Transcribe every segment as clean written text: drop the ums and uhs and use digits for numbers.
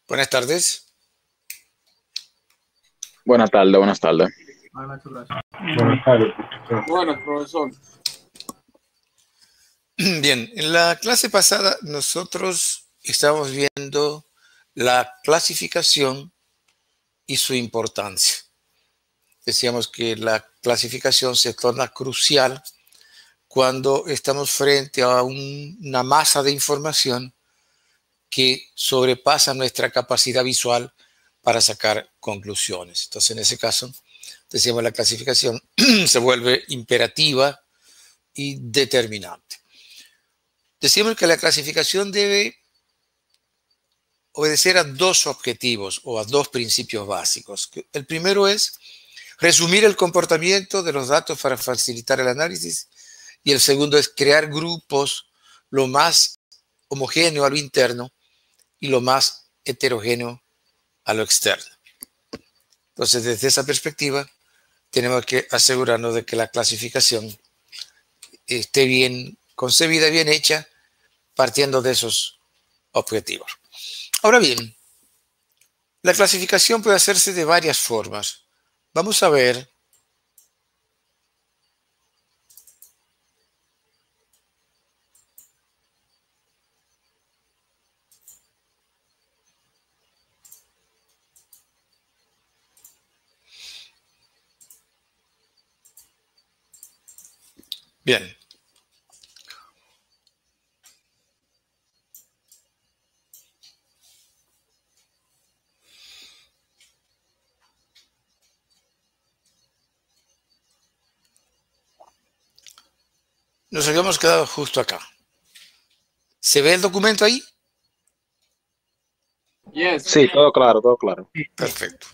Buenas tardes. Buenas tardes, buenas tardes. Buenas tardes. Buenas, profesor. Bien, en la clase pasada nosotros estábamos viendo la clasificación y su importancia. Decíamos que la clasificación se torna crucial cuando estamos frente a una masa de información que sobrepasa nuestra capacidad visual para sacar conclusiones. Entonces, en ese caso, decíamos la clasificación se vuelve imperativa y determinante. Decíamos que la clasificación debe obedecer a dos objetivos o a dos principios básicos. El primero es resumir el comportamiento de los datos para facilitar el análisis, y el segundo es crear grupos lo más homogéneo a lo interno y lo más heterogéneo a lo externo. Entonces, desde esa perspectiva, tenemos que asegurarnos de que la clasificación esté bien concebida, bien hecha, partiendo de esos objetivos. Ahora bien, la clasificación puede hacerse de varias formas. Vamos a ver bien. Nos habíamos quedado justo acá. ¿Se ve el documento ahí? Yes. Sí, todo claro, todo claro. Perfecto.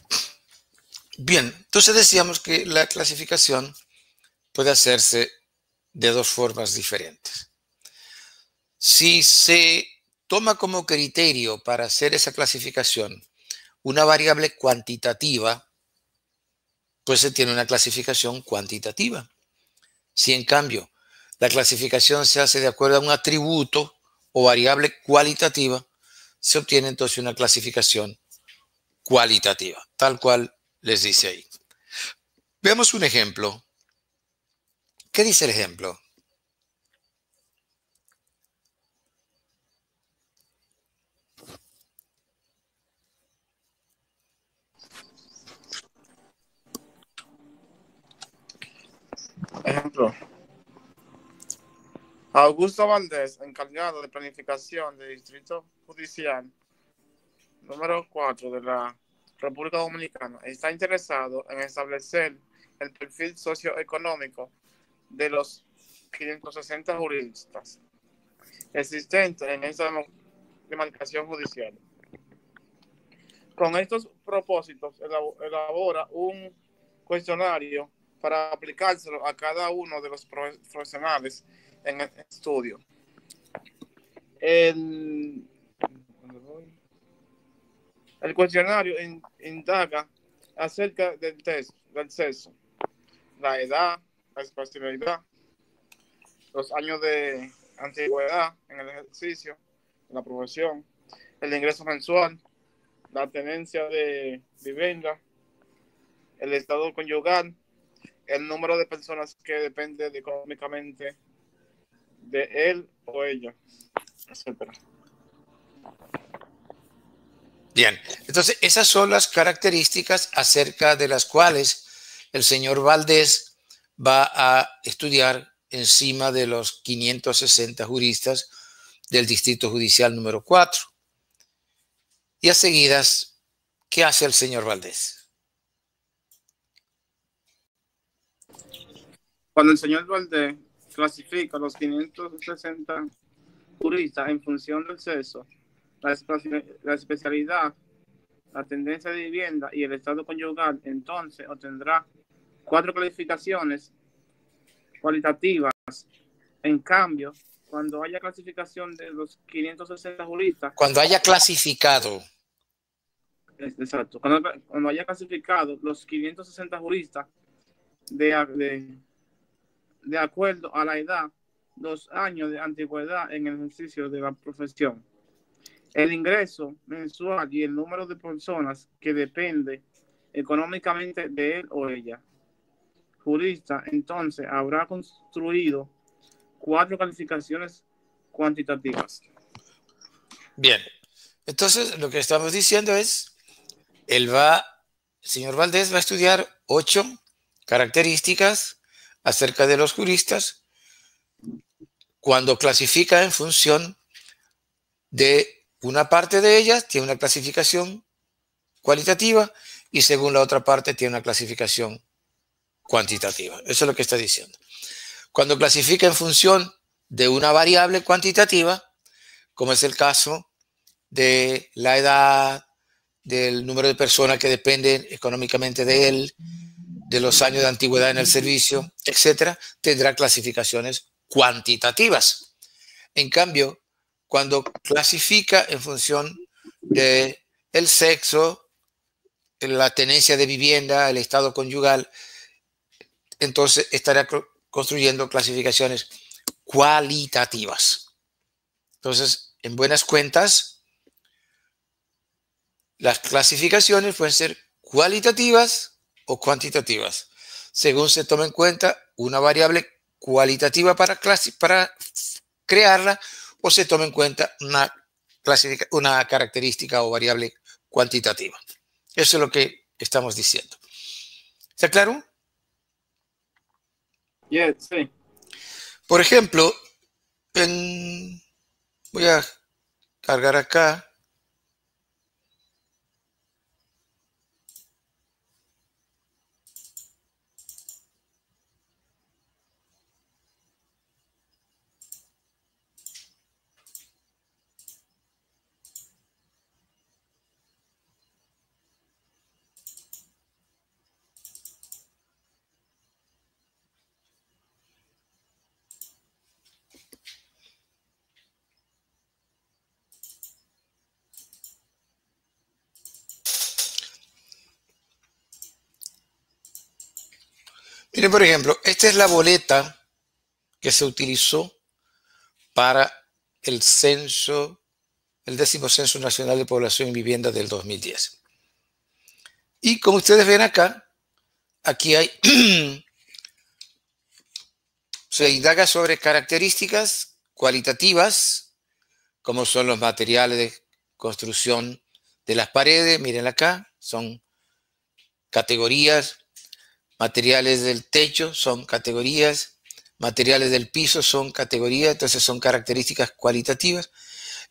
Bien, entonces decíamos que la clasificación puede hacerse de dos formas diferentes. Si se toma como criterio para hacer esa clasificación una variable cuantitativa, pues se tiene una clasificación cuantitativa. Si en cambio la clasificación se hace de acuerdo a un atributo o variable cualitativa, se obtiene entonces una clasificación cualitativa, tal cual les dice ahí. Veamos un ejemplo. ¿Qué dice el ejemplo? Ejemplo. Augusto Valdés, encargado de planificación del Distrito Judicial número 4 de la República Dominicana, está interesado en establecer el perfil socioeconómico de los 560 juristas existentes en esa demarcación judicial. Con estos propósitos, elabora un cuestionario para aplicárselo a cada uno de los profesionales en el estudio. El cuestionario indaga acerca del sexo, la edad, la especialidad, los años de antigüedad en el ejercicio, la profesión, el ingreso mensual, la tenencia de vivienda, el estado conyugal, el número de personas que dependen económicamente de él o ella, etc. Bien, entonces esas son las características acerca de las cuales el señor Valdés va a estudiar encima de los 560 juristas del Distrito Judicial número 4. Y a seguidas, ¿qué hace el señor Valdés? Cuando el señor Valdés clasifica los 560 juristas en función del sexo, la especialidad, la tendencia de vivienda y el estado conyugal, entonces obtendrá 4 clasificaciones cualitativas. En cambio, cuando haya clasificación de los 560 juristas, Cuando haya clasificado Exacto. Cuando haya clasificado los 560 juristas de, de acuerdo a la edad, los años de antigüedad en el ejercicio de la profesión, el ingreso mensual y el número de personas que depende económicamente de él o ella. Jurista, entonces, habrá construido 4 calificaciones cuantitativas. Bien, entonces lo que estamos diciendo es, el señor Valdés va a estudiar 8 características acerca de los juristas cuando clasifica en función de una parte de ellas, tiene una clasificación cualitativa y según la otra parte tiene una clasificación cuantitativa. Eso es lo que está diciendo. Cuando clasifica en función de una variable cuantitativa, como es el caso de la edad, del número de personas que dependen económicamente de él, de los años de antigüedad en el servicio, etcétera, tendrá clasificaciones cuantitativas. En cambio, cuando clasifica en función de el sexo, la tenencia de vivienda, el estado conyugal, entonces estará construyendo clasificaciones cualitativas. Entonces, en buenas cuentas, las clasificaciones pueden ser cualitativas o cuantitativas, según se tome en cuenta una variable cualitativa para crearla o se tome en cuenta una característica o variable cuantitativa. Eso es lo que estamos diciendo. ¿Está claro? Yes, sí. Por ejemplo, voy a cargar acá. Miren, por ejemplo, esta es la boleta que se utilizó para el censo, el 10º Censo Nacional de Población y Vivienda del 2010. Y como ustedes ven acá, aquí hay, se indaga sobre características cualitativas, como son los materiales de construcción de las paredes, miren acá, son categorías, materiales del techo son categorías, materiales del piso son categorías, entonces son características cualitativas.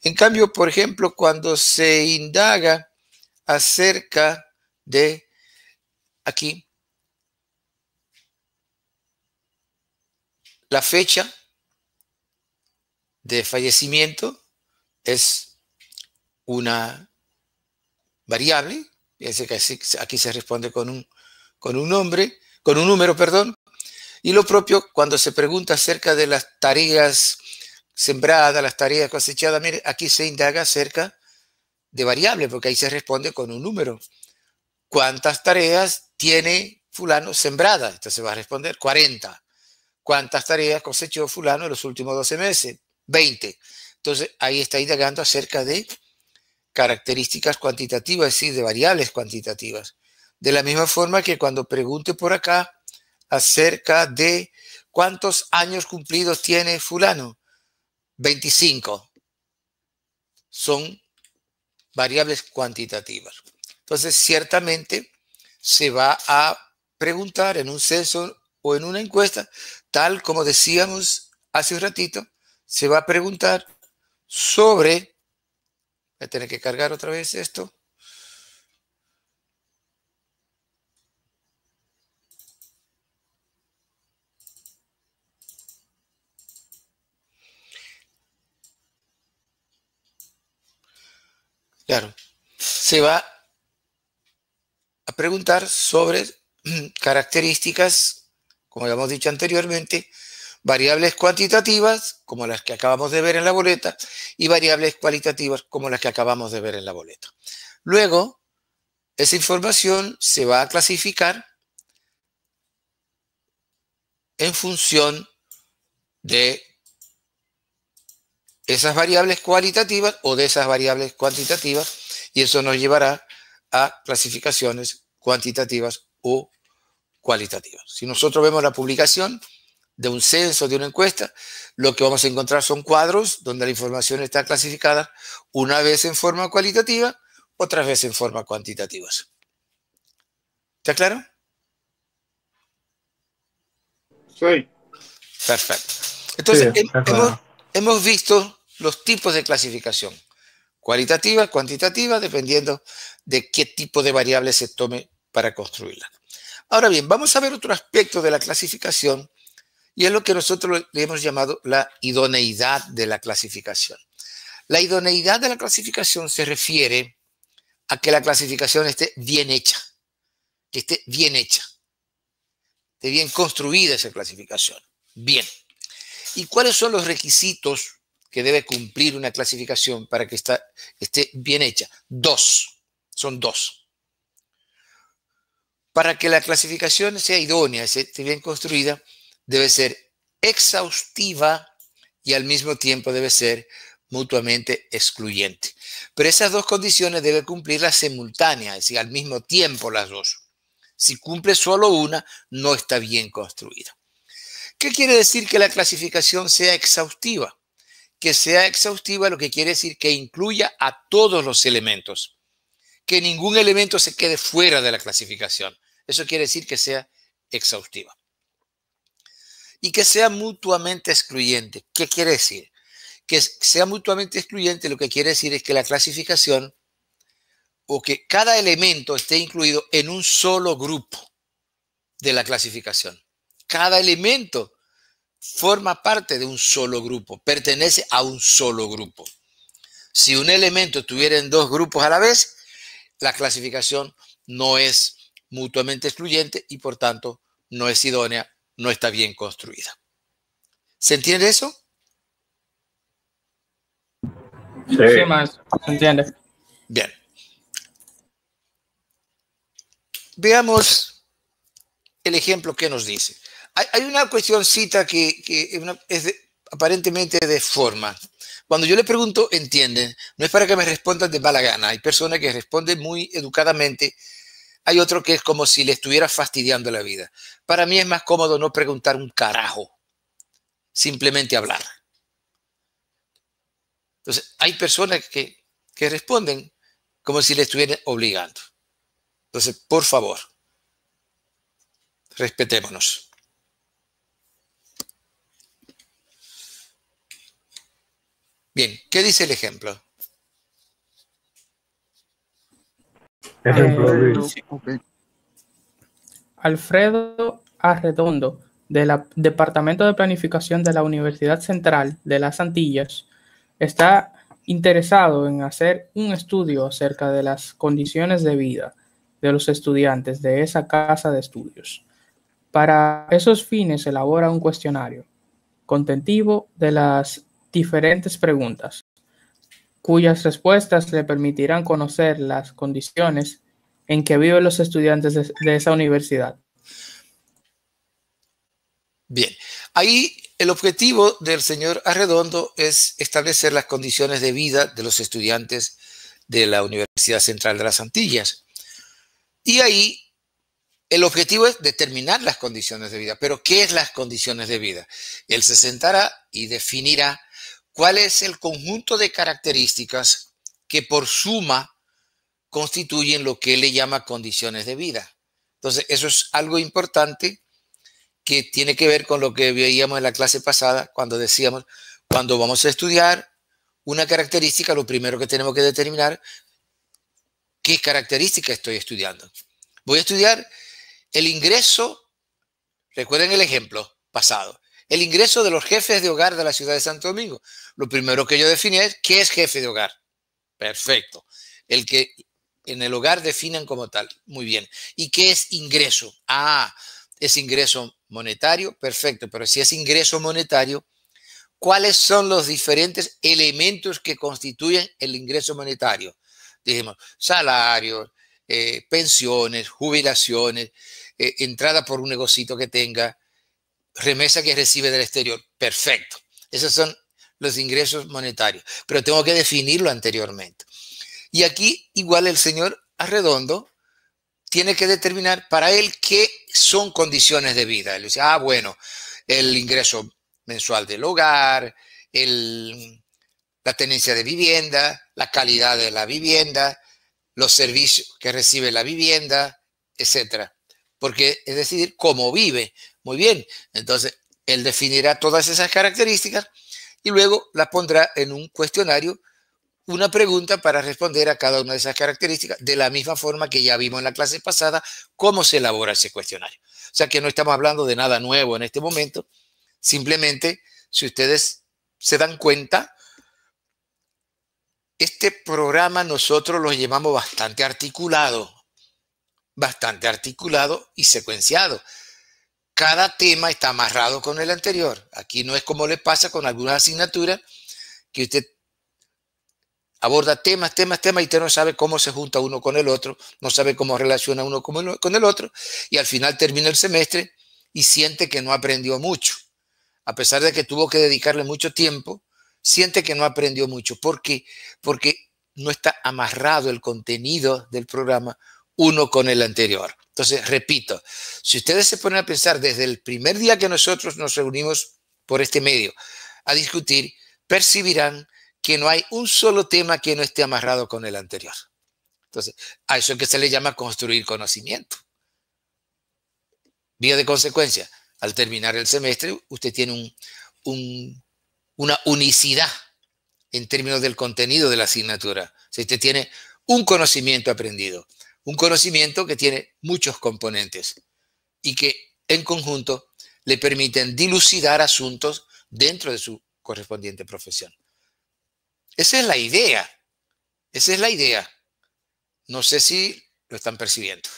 En cambio, por ejemplo, cuando se indaga acerca de aquí la fecha de fallecimiento, es una variable, fíjense que aquí se responde con un número, perdón. Y lo propio cuando se pregunta acerca de las tareas sembradas, las tareas cosechadas, mire, aquí se indaga acerca de variables, porque ahí se responde con un número. ¿Cuántas tareas tiene fulano sembradas? Entonces va a responder 40. ¿Cuántas tareas cosechó fulano en los últimos 12 meses? 20. Entonces ahí está indagando acerca de características cuantitativas, es decir, de variables cuantitativas. De la misma forma que cuando pregunte por acá acerca de cuántos años cumplidos tiene fulano, 25. Son variables cuantitativas. Entonces, ciertamente se va a preguntar en un censo o en una encuesta, tal como decíamos hace un ratito, se va a preguntar sobre, voy a tener que cargar otra vez esto, claro, se va a preguntar sobre características, como ya hemos dicho anteriormente, variables cuantitativas, como las que acabamos de ver en la boleta, y variables cualitativas, como las que acabamos de ver en la boleta. Luego, esa información se va a clasificar en función de esas variables cualitativas o de esas variables cuantitativas, y eso nos llevará a clasificaciones cuantitativas o cualitativas. Si nosotros vemos la publicación de un censo, de una encuesta, lo que vamos a encontrar son cuadros donde la información está clasificada una vez en forma cualitativa, otra vez en forma cuantitativa. ¿Está claro? Sí. Perfecto. Entonces, Sí, está claro. hemos visto los tipos de clasificación. Cualitativa, cuantitativa, dependiendo de qué tipo de variables se tome para construirla. Ahora bien, vamos a ver otro aspecto de la clasificación, y es lo que nosotros le hemos llamado la idoneidad de la clasificación. La idoneidad de la clasificación se refiere a que la clasificación esté bien hecha, que esté bien hecha, esté bien construida esa clasificación. Bien. ¿Y cuáles son los requisitos que debe cumplir una clasificación para que esté bien hecha? Son dos. Para que la clasificación sea idónea, esté bien construida, debe ser exhaustiva y al mismo tiempo debe ser mutuamente excluyente. Pero esas dos condiciones debe cumplirlas simultáneas, es decir, al mismo tiempo las dos. Si cumple solo una, no está bien construida. ¿Qué quiere decir que la clasificación sea exhaustiva? Que sea exhaustiva lo que quiere decir que incluya a todos los elementos, que ningún elemento se quede fuera de la clasificación. Eso quiere decir que sea exhaustiva. Y que sea mutuamente excluyente. ¿Qué quiere decir? Que sea mutuamente excluyente lo que quiere decir es que la clasificación o que cada elemento esté incluido en un solo grupo de la clasificación. Cada elemento forma parte de un solo grupo, pertenece a un solo grupo. Si un elemento estuviera en dos grupos a la vez, la clasificación no es mutuamente excluyente y por tanto no es idónea, no está bien construida. ¿Se entiende eso? Sí. Sí, maestro, ¿se entiende? Bien. Veamos el ejemplo que nos dice. Hay una cuestioncita que es aparentemente de forma. Cuando yo le pregunto, ¿entienden? No es para que me respondan de mala gana. Hay personas que responden muy educadamente. Hay otro que es como si le estuviera fastidiando la vida. Para mí es más cómodo no preguntar un carajo. Simplemente hablar. Entonces, hay personas que responden como si le estuvieran obligando. Entonces, por favor, respetémonos. Bien, ¿qué dice el ejemplo? Ejemplo, Luis. Sí. Alfredo Arredondo, del Departamento de Planificación de la Universidad Central de las Antillas, está interesado en hacer un estudio acerca de las condiciones de vida de los estudiantes de esa casa de estudios. Para esos fines elabora un cuestionario contentivo de las diferentes preguntas, cuyas respuestas le permitirán conocer las condiciones en que viven los estudiantes de esa universidad. Bien, ahí el objetivo del señor Arredondo es establecer las condiciones de vida de los estudiantes de la Universidad Central de las Antillas. Y ahí el objetivo es determinar las condiciones de vida. Pero ¿qué es las condiciones de vida? Él se sentará y definirá cuál es el conjunto de características que por suma constituyen lo que él le llama condiciones de vida. Entonces, eso es algo importante que tiene que ver con lo que veíamos en la clase pasada cuando decíamos, cuando vamos a estudiar una característica, lo primero que tenemos que determinar, ¿qué característica estoy estudiando? Voy a estudiar el ingreso, recuerden el ejemplo pasado, el ingreso de los jefes de hogar de la ciudad de Santo Domingo. Lo primero que yo definí es, ¿qué es jefe de hogar? Perfecto. El que en el hogar definan como tal. Muy bien. ¿Y qué es ingreso? Ah, es ingreso monetario. Perfecto. Pero si es ingreso monetario, ¿cuáles son los diferentes elementos que constituyen el ingreso monetario? Dijimos, salarios, pensiones, jubilaciones, entrada por un negocito que tenga, remesa que recibe del exterior. Perfecto. Esos son los ingresos monetarios. Pero tengo que definirlo anteriormente. Y aquí igual el señor Arredondo tiene que determinar para él qué son condiciones de vida. Él dice, bueno, el ingreso mensual del hogar, la tenencia de vivienda, la calidad de la vivienda, los servicios que recibe la vivienda, etcétera. Porque es decidir cómo vive. Muy bien. Entonces, él definirá todas esas características y luego las pondrá en un cuestionario, una pregunta para responder a cada una de esas características, de la misma forma que ya vimos en la clase pasada cómo se elabora ese cuestionario. O sea que no estamos hablando de nada nuevo en este momento. Simplemente, si ustedes se dan cuenta, este programa nosotros lo llamamos bastante articulado y secuenciado. Cada tema está amarrado con el anterior. Aquí no es como le pasa con algunas asignaturas que usted aborda temas y usted no sabe cómo se junta uno con el otro, no sabe cómo relaciona uno con el otro, y al final termina el semestre y siente que no aprendió mucho. A pesar de que tuvo que dedicarle mucho tiempo, siente que no aprendió mucho. ¿Por qué? Porque no está amarrado el contenido del programa uno con el anterior. Entonces, repito, si ustedes se ponen a pensar desde el primer día que nosotros nos reunimos por este medio a discutir, percibirán que no hay un solo tema que no esté amarrado con el anterior. Entonces, a eso es que se le llama construir conocimiento. Vía de consecuencia, al terminar el semestre, usted tiene una unicidad en términos del contenido de la asignatura. O sea, usted tiene un conocimiento aprendido, un conocimiento que tiene muchos componentes y que en conjunto le permiten dilucidar asuntos dentro de su correspondiente profesión. Esa es la idea. Esa es la idea. No sé si lo están percibiendo.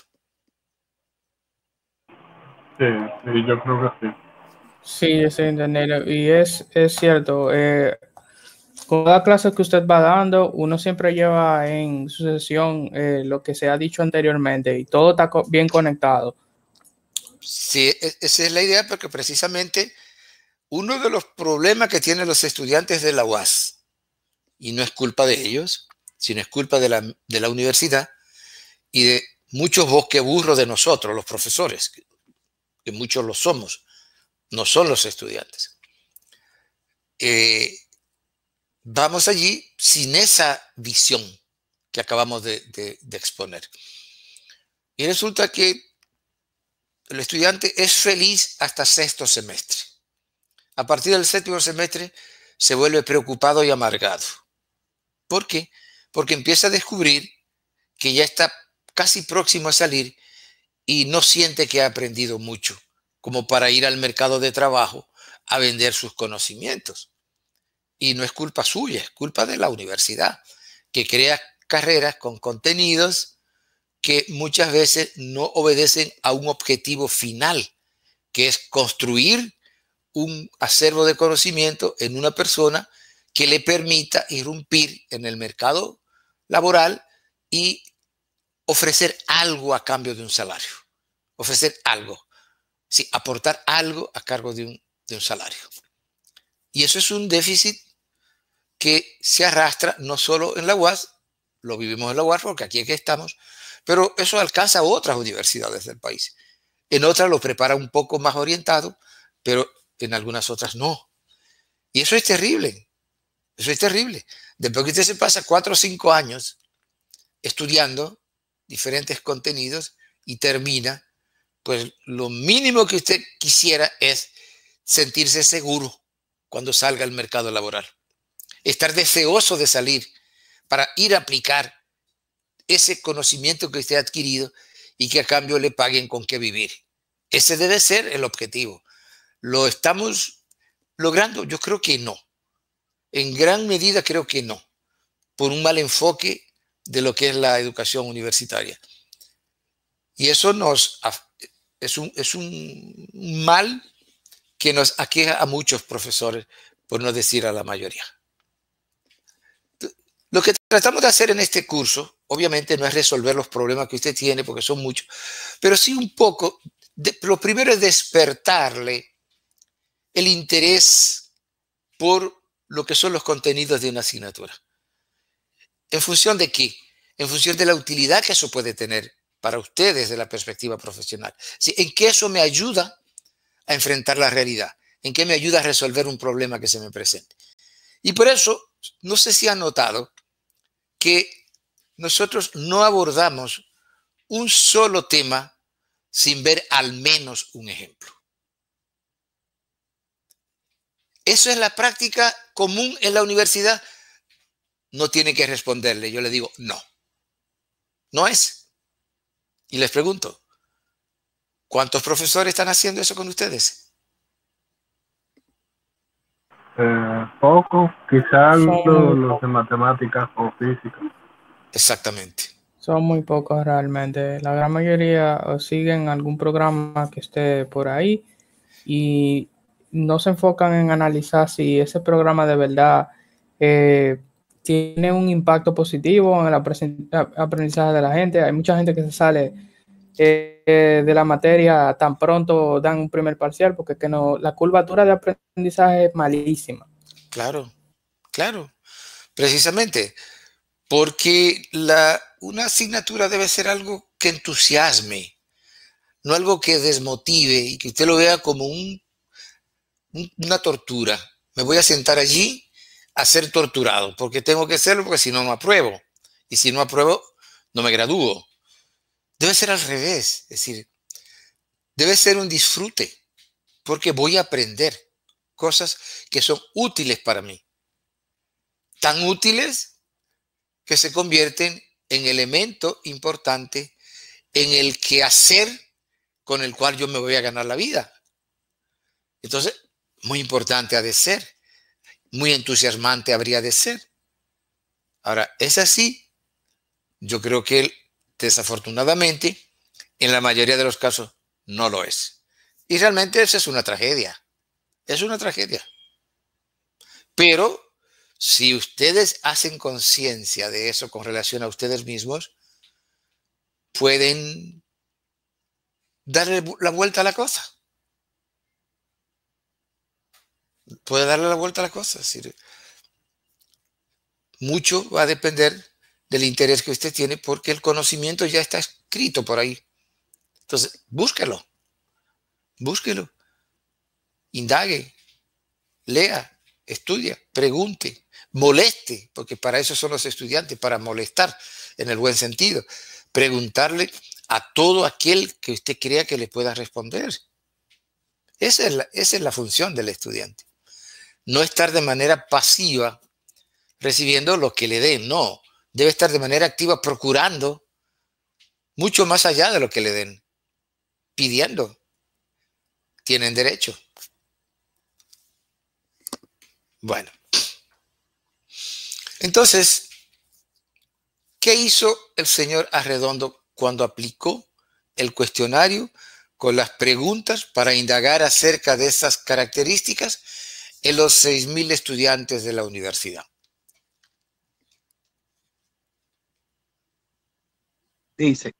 Sí, yo creo que sí. Sí, sí, Daniel, y es cierto. Con cada clase que usted va dando, uno siempre lleva en su sesión lo que se ha dicho anteriormente y todo está bien conectado. Sí, esa es la idea, porque precisamente uno de los problemas que tienen los estudiantes de la UAS, y no es culpa de ellos, sino es culpa de la universidad y de muchos bosqueburros de nosotros, los profesores, que muchos lo somos, no son los estudiantes. Vamos allí sin esa visión que acabamos de exponer. Y resulta que el estudiante es feliz hasta sexto semestre. A partir del séptimo semestre se vuelve preocupado y amargado. ¿Por qué? Porque empieza a descubrir que ya está casi próximo a salir y no siente que ha aprendido mucho, como para ir al mercado de trabajo a vender sus conocimientos. Y no es culpa suya, es culpa de la universidad, que crea carreras con contenidos que muchas veces no obedecen a un objetivo final, que es construir un acervo de conocimiento en una persona que le permita irrumpir en el mercado laboral y ofrecer algo a cambio de un salario. Ofrecer algo. Sí, aportar algo a cargo de un salario. Y eso es un déficit que se arrastra no solo en la UAS, lo vivimos en la UAS porque aquí es que estamos, pero eso alcanza a otras universidades del país. En otras lo prepara un poco más orientado, pero en algunas otras no. Y eso es terrible. Eso es terrible. Después que usted se pasa 4 o 5 años estudiando diferentes contenidos y termina, pues lo mínimo que usted quisiera es sentirse seguro cuando salga al mercado laboral. Estar deseoso de salir para ir a aplicar ese conocimiento que usted ha adquirido y que a cambio le paguen con qué vivir. Ese debe ser el objetivo. ¿Lo estamos logrando? Yo creo que no. En gran medida creo que no, por un mal enfoque de lo que es la educación universitaria. Y eso es un mal que nos aqueja a muchos profesores, por no decir a la mayoría. Lo que tratamos de hacer en este curso obviamente no es resolver los problemas que usted tiene, porque son muchos, pero sí un poco, lo primero es despertarle el interés por lo que son los contenidos de una asignatura. ¿En función de qué? En función de la utilidad que eso puede tener para usted desde la perspectiva profesional. Sí, ¿en qué eso me ayuda a enfrentar la realidad? ¿En qué me ayuda a resolver un problema que se me presente? Y por eso, no sé si han notado que nosotros no abordamos un solo tema sin ver al menos un ejemplo. ¿Eso es la práctica común en la universidad? No tiene que responderle. Yo le digo, no. No es. Y les pregunto, ¿cuántos profesores están haciendo eso con ustedes? Poco, quizás Son, los de matemáticas o física. Exactamente. son muy pocos realmente. La gran mayoría o siguen algún programa que esté por ahí y no se enfocan en analizar si ese programa de verdad tiene un impacto positivo en el aprendizaje de la gente. Hay mucha gente que se sale de la materia tan pronto dan un primer parcial porque que no, la curvatura de aprendizaje es malísima. Claro, claro. Precisamente porque una asignatura debe ser algo que entusiasme, no algo que desmotive y que usted lo vea como una tortura. Me voy a sentar allí a ser torturado porque tengo que hacerlo porque si no, no apruebo. Y si no apruebo, no me gradúo. Debe ser al revés. Es decir, debe ser un disfrute porque voy a aprender cosas que son útiles para mí. Tan útiles que se convierten en elemento importante en el quehacer con el cual yo me voy a ganar la vida. Entonces, muy importante ha de ser, muy entusiasmante habría de ser. Ahora, ¿es así? Yo creo que desafortunadamente, en la mayoría de los casos, no lo es. Y realmente eso es una tragedia. Es una tragedia. Pero si ustedes hacen conciencia de eso con relación a ustedes mismos, pueden darle la vuelta a la cosa. Puede darle la vuelta a la cosa. Es decir, mucho va a depender del interés que usted tiene porque el conocimiento ya está escrito por ahí. Entonces, búsquelo, indague, lea, estudia, pregunte, moleste, porque para eso son los estudiantes, para molestar en el buen sentido. Preguntarle a todo aquel que usted crea que le pueda responder. Esa es la función del estudiante. No estar de manera pasiva recibiendo lo que le den, no. Debe estar de manera activa procurando mucho más allá de lo que le den, pidiendo. Tienen derecho. Bueno. Entonces, ¿qué hizo el señor Arredondo cuando aplicó el cuestionario con las preguntas para indagar acerca de esas características en los 6,000 estudiantes de la universidad? Dice,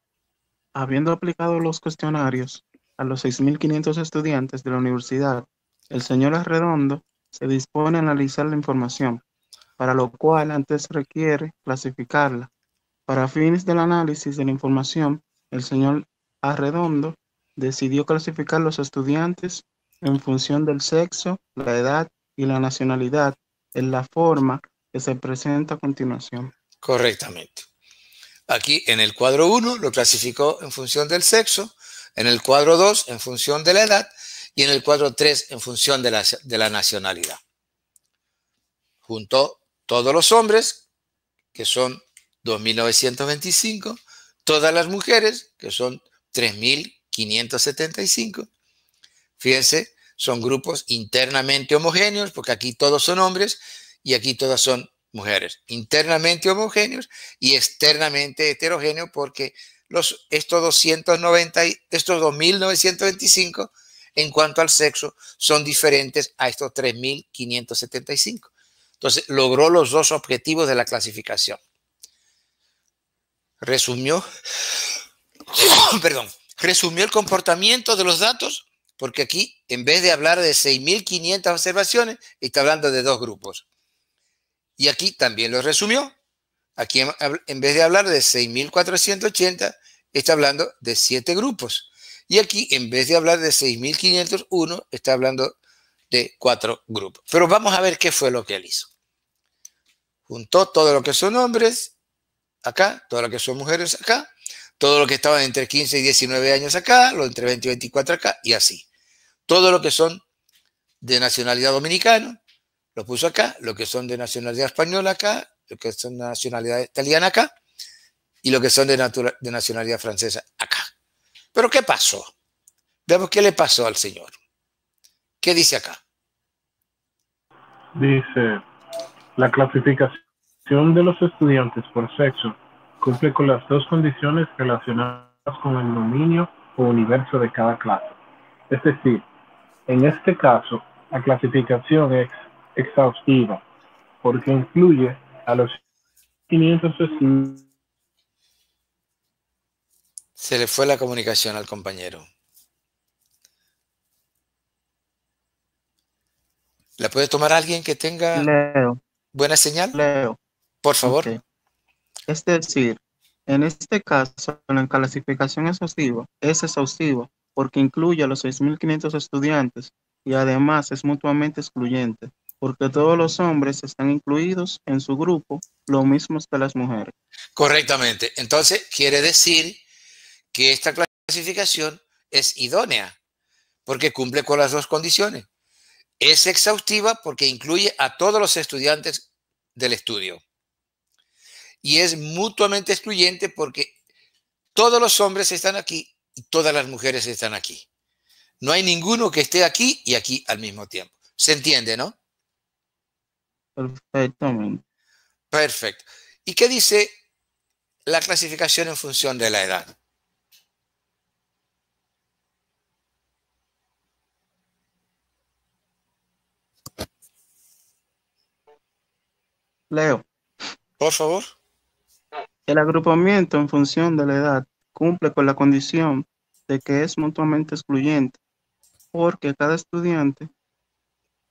habiendo aplicado los cuestionarios a los 6.500 estudiantes de la universidad, el señor Arredondo se dispone a analizar la información, para lo cual antes requiere clasificarla. Para fines del análisis de la información, el señor Arredondo decidió clasificar los estudiantes en función del sexo, la edad y la nacionalidad, en la forma que se presenta a continuación. Correctamente. Aquí en el cuadro 1 lo clasificó en función del sexo, en el cuadro 2 en función de la edad y en el cuadro 3 en función de la nacionalidad. Juntó todos los hombres, que son 2.925, todas las mujeres, que son 3.575. Fíjense, son grupos internamente homogéneos, porque aquí todos son hombres y aquí todas son mujeres. Internamente homogéneos y externamente heterogéneos, porque estos 2.925 en cuanto al sexo son diferentes a estos 3.575. Entonces, logró los dos objetivos de la clasificación. resumió, perdón, resumió el comportamiento de los datos, porque aquí, en vez de hablar de 6.500 observaciones, está hablando de 2 grupos. Y aquí también lo resumió. Aquí, en vez de hablar de 6.480, está hablando de 7 grupos. Y aquí, en vez de hablar de 6.501, está hablando de 4 grupos. Pero vamos a ver qué fue lo que él hizo. Juntó todo lo que son hombres acá, todo lo que son mujeres acá, todo lo que estaban entre 15 y 19 años acá, lo entre 20 y 24 acá, y así. Todo lo que son de nacionalidad dominicana, lo puso acá, lo que son de nacionalidad española acá, lo que son de nacionalidad italiana acá, y lo que son de nacionalidad francesa acá. Pero ¿qué pasó? Veamos qué le pasó al señor. ¿Qué dice acá? Dice, la clasificación de los estudiantes por sexo cumple con las 2 condiciones relacionadas con el dominio o universo de cada clase. Es decir, en este caso, la clasificación es exhaustiva porque incluye a los 500 estudiantes. Se le fue la comunicación al compañero. ¿La puede tomar alguien que tenga Leo, buena señal? Leo. Por favor. Ok. Es decir, en este caso, la clasificación exhaustiva es exhaustiva porque incluye a los 6.500 estudiantes y además es mutuamente excluyente porque todos los hombres están incluidos en su grupo, lo mismo que las mujeres. Correctamente. Entonces, quiere decir que esta clasificación es idónea porque cumple con las 2 condiciones. Es exhaustiva porque incluye a todos los estudiantes del estudio. Y es mutuamente excluyente porque todos los hombres están aquí y todas las mujeres están aquí. No hay ninguno que esté aquí y aquí al mismo tiempo. ¿Se entiende, no? Perfectamente. Perfecto. ¿Y qué dice la clasificación en función de la edad? Leo, Por favor. el agrupamiento en función de la edad cumple con la condición de que es mutuamente excluyente porque cada estudiante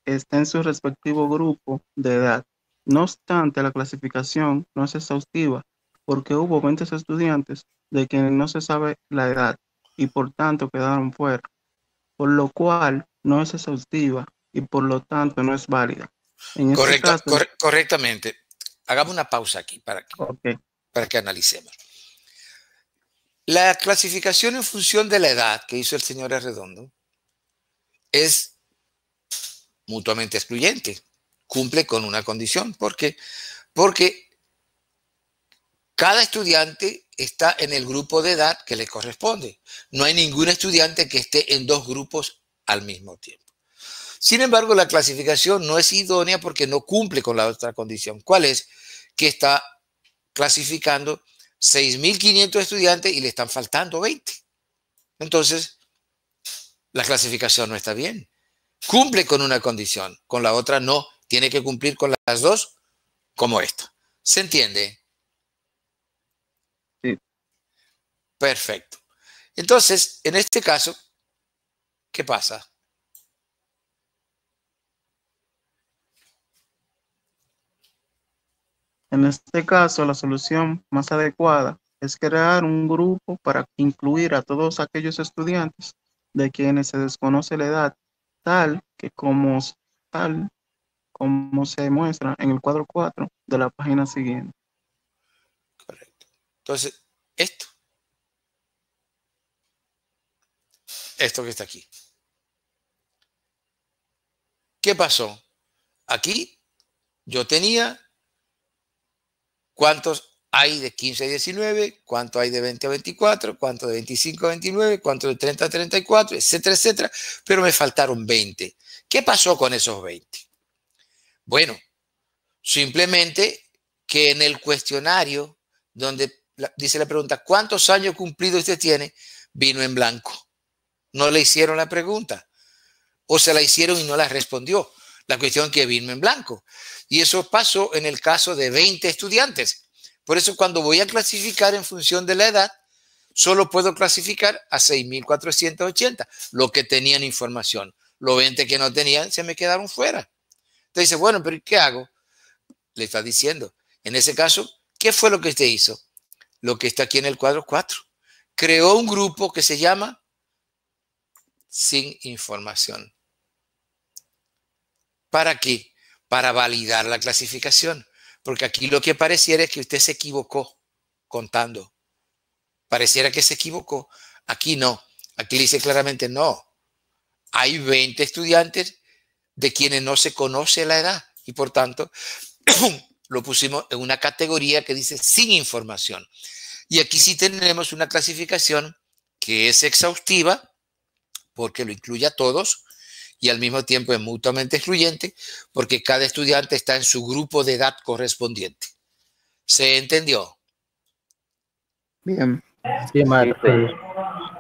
está en su respectivo grupo de edad. No obstante, la clasificación no es exhaustiva porque hubo 20 estudiantes de quienes no se sabe la edad y por tanto quedaron fuera, por lo cual no es exhaustiva y por lo tanto no es válida. En este caso, Correctamente. Hagamos una pausa aquí para que analicemos. La clasificación en función de la edad que hizo el señor Arredondo es mutuamente excluyente. Cumple con una condición. ¿Por qué? Porque cada estudiante está en el grupo de edad que le corresponde. No hay ningún estudiante que esté en 2 grupos al mismo tiempo. Sin embargo, la clasificación no es idónea porque no cumple con la otra condición. ¿Cuál es? Que está clasificando 6.500 estudiantes y le están faltando 20. Entonces, la clasificación no está bien. Cumple con una condición, con la otra no. Tiene que cumplir con las 2 como esta. ¿Se entiende? Sí. Perfecto. Entonces, en este caso, ¿qué pasa? En este caso, la solución más adecuada es crear un grupo para incluir a todos aquellos estudiantes de quienes se desconoce la edad, tal como se muestra en el cuadro 4 de la página siguiente. Correcto. Entonces, esto que está aquí. ¿Qué pasó? Aquí yo tenía cuántos hay de 15 a 19, cuánto hay de 20 a 24, cuánto de 25 a 29, cuánto de 30 a 34, etcétera, etcétera, pero me faltaron 20. ¿Qué pasó con esos 20? Bueno, simplemente que en el cuestionario donde dice la pregunta, ¿cuántos años cumplidos usted tiene? Vino en blanco. No le hicieron la pregunta. O se la hicieron y no la respondió. La cuestión es que vino en blanco. Y eso pasó en el caso de 20 estudiantes. Por eso cuando voy a clasificar en función de la edad, solo puedo clasificar a 6.480, los que tenían información. Los 20 que no tenían se me quedaron fuera. Entonces dice, bueno, pero ¿qué hago? Le está diciendo, en ese caso, ¿qué fue lo que usted hizo? Lo que está aquí en el cuadro 4. Creó un grupo que se llama sin información. ¿Para qué? Para validar la clasificación. Porque aquí lo que pareciera es que usted se equivocó contando. Pareciera que se equivocó. Aquí no. Aquí le dice claramente no. Hay 20 estudiantes de quienes no se conoce la edad y por tanto lo pusimos en una categoría que dice sin información. Y aquí sí tenemos una clasificación que es exhaustiva porque lo incluye a todos y al mismo tiempo es mutuamente excluyente porque cada estudiante está en su grupo de edad correspondiente. ¿Se entendió? Bien. Sí, maestro.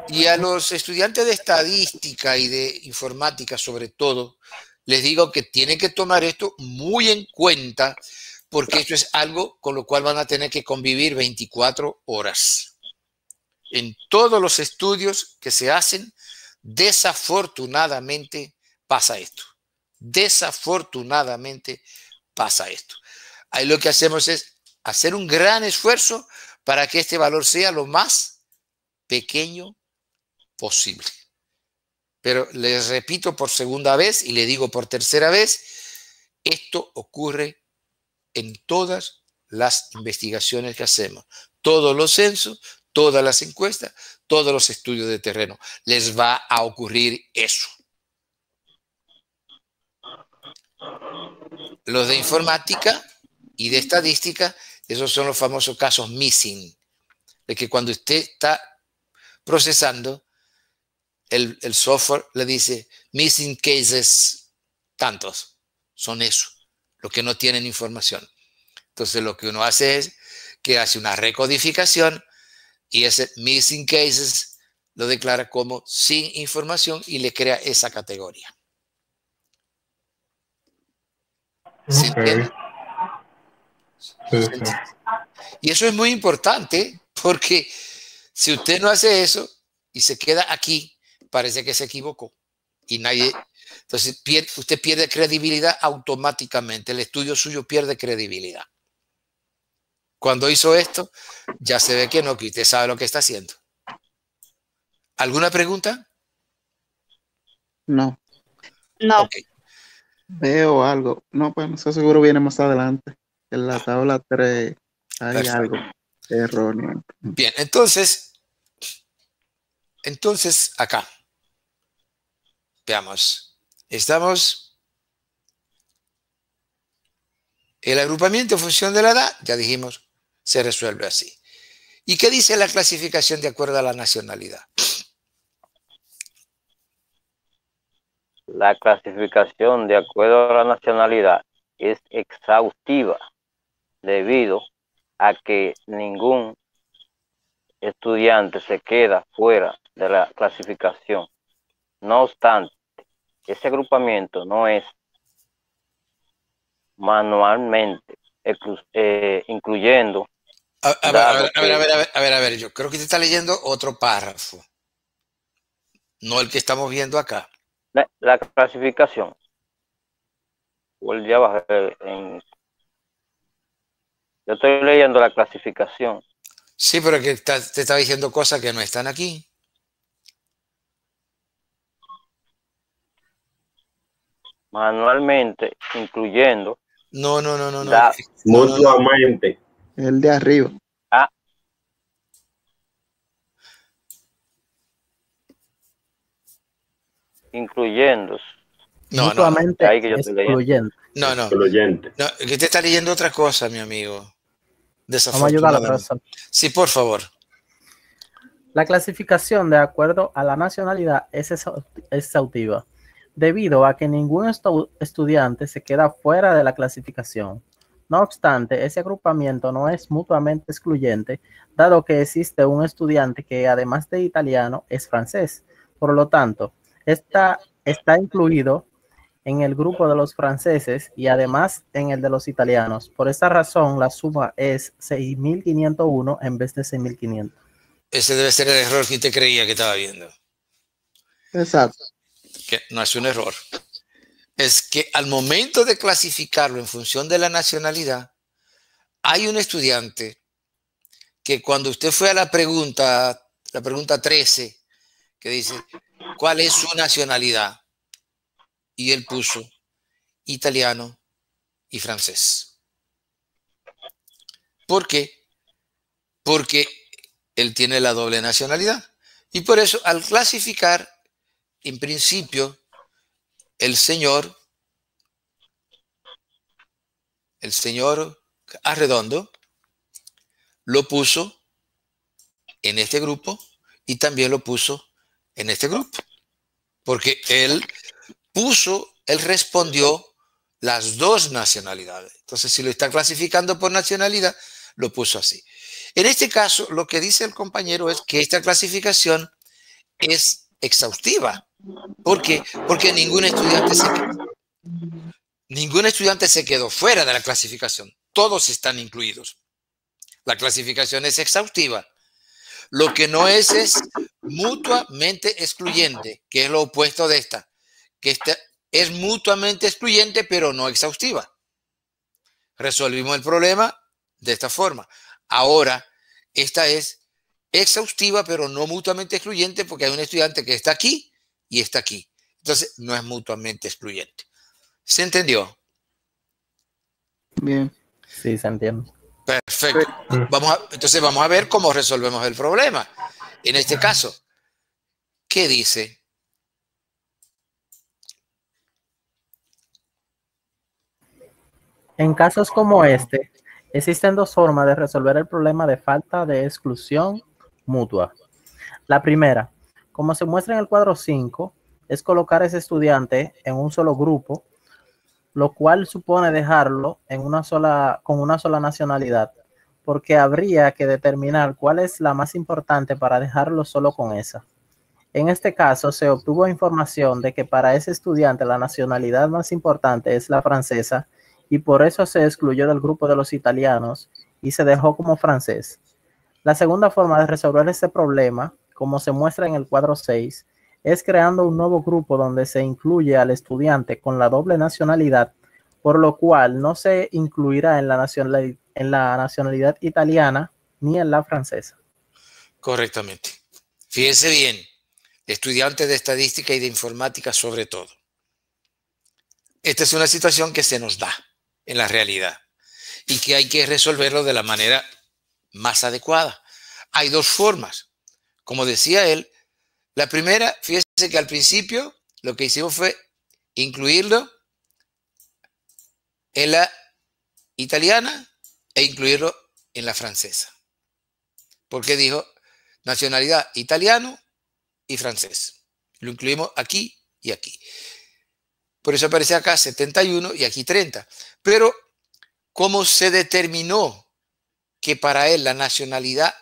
Y a los estudiantes de estadística y de informática, sobre todo, les digo que tienen que tomar esto muy en cuenta porque esto es algo con lo cual van a tener que convivir 24 horas. En todos los estudios que se hacen, desafortunadamente pasa esto. Desafortunadamente pasa esto. Ahí lo que hacemos es hacer un gran esfuerzo para que este valor sea lo más pequeño posible. Pero les repito por segunda vez y le digo por tercera vez, esto ocurre en todas las investigaciones que hacemos, todos los censos, todas las encuestas, todos los estudios de terreno. Les va a ocurrir eso. Los de informática y de estadística, esos son los famosos casos missing, de que cuando usted está procesando, el software le dice missing cases, tantos, son eso, los que no tienen información. Entonces lo que uno hace es que hace una recodificación y ese missing cases lo declara como sin información y le crea esa categoría. ¿Se entiende? Sí. Y eso es muy importante porque si usted no hace eso y se queda aquí, parece que se equivocó y nadie. Entonces usted pierde credibilidad automáticamente. El estudio suyo pierde credibilidad. Cuando hizo esto, ya se ve que no, que usted sabe lo que está haciendo. ¿Alguna pregunta? No. No. Ok. Veo algo. No, pues eso seguro viene más adelante. En la tabla 3 hay Perfecto. algo erróneo. Bien, entonces acá. Veamos. Estamos. El agrupamiento en función de la edad, ya dijimos, se resuelve así. ¿Y qué dice la clasificación de acuerdo a la nacionalidad? La clasificación de acuerdo a la nacionalidad es exhaustiva debido a que ningún estudiante se queda fuera de la clasificación. No obstante, ese agrupamiento no es manualmente incluyendo. A ver, yo creo que te está leyendo otro párrafo, no el que estamos viendo acá. La clasificación. Ya bajé yo estoy leyendo la clasificación. Sí, pero que te está diciendo cosas que no están aquí. Manualmente, incluyendo. No. Mutuamente. El de arriba. Incluyendo. Mutuamente Ahí que yo estoy leyendo. excluyente. No. Excluyente. No, que te está leyendo otra cosa, mi amigo. Vamos a ayudar a la profesora. Sí, por favor. La clasificación de acuerdo a la nacionalidad es exhaustiva, debido a que ningún estudiante se queda fuera de la clasificación. No obstante, ese agrupamiento no es mutuamente excluyente, dado que existe un estudiante que además de italiano es francés. Por lo tanto, está incluido en el grupo de los franceses y además en el de los italianos. Por esta razón, la suma es 6.501 en vez de 6.500. Ese debe ser el error que usted creía que estaba viendo. Exacto. Que no es un error. Es que al momento de clasificarlo en función de la nacionalidad, hay un estudiante que cuando usted fue a la pregunta 13, que dice, ¿cuál es su nacionalidad? Y él puso italiano y francés. ¿Por qué? Porque él tiene la doble nacionalidad. Y por eso, al clasificar, en principio, el señor Arredondo lo puso en este grupo y también lo puso en este grupo. Porque él respondió las dos nacionalidades. Entonces, si lo está clasificando por nacionalidad, lo puso así. En este caso, lo que dice el compañero es que esta clasificación es exhaustiva. ¿Por qué? Porque ningún estudiante se quedó fuera de la clasificación. Todos están incluidos. La clasificación es exhaustiva. Lo que no es mutuamente excluyente, que es lo opuesto de esta. Que esta es mutuamente excluyente, pero no exhaustiva. Resolvimos el problema de esta forma. Ahora, esta es exhaustiva, pero no mutuamente excluyente, porque hay un estudiante que está aquí y está aquí. Entonces, no es mutuamente excluyente. ¿Se entendió? Bien. Sí, se entiende. Perfecto. Entonces vamos a ver cómo resolvemos el problema. En este caso, ¿qué dice? En casos como este, existen dos formas de resolver el problema de falta de exclusión mutua. La primera, como se muestra en el cuadro 5, es colocar a ese estudiante en un solo grupo, lo cual supone dejarlo con una sola nacionalidad, porque habría que determinar cuál es la más importante para dejarlo solo con esa. En este caso, se obtuvo información de que para ese estudiante la nacionalidad más importante es la francesa y por eso se excluyó del grupo de los italianos y se dejó como francés. La segunda forma de resolver este problema, como se muestra en el cuadro 6, es creando un nuevo grupo donde se incluye al estudiante con la doble nacionalidad, por lo cual no se incluirá en la nacionalidad italiana ni en la francesa. Correctamente. Fíjense bien, estudiantes de estadística y de informática sobre todo. Esta es una situación que se nos da en la realidad y que hay que resolverlo de la manera más adecuada. Hay dos formas. Como decía él, la primera, fíjense que al principio lo que hicimos fue incluirlo en la italiana e incluirlo en la francesa. Porque dijo nacionalidad italiano y francés. Lo incluimos aquí y aquí. Por eso aparece acá 71 y aquí 30. Pero como se determinó que para él la nacionalidad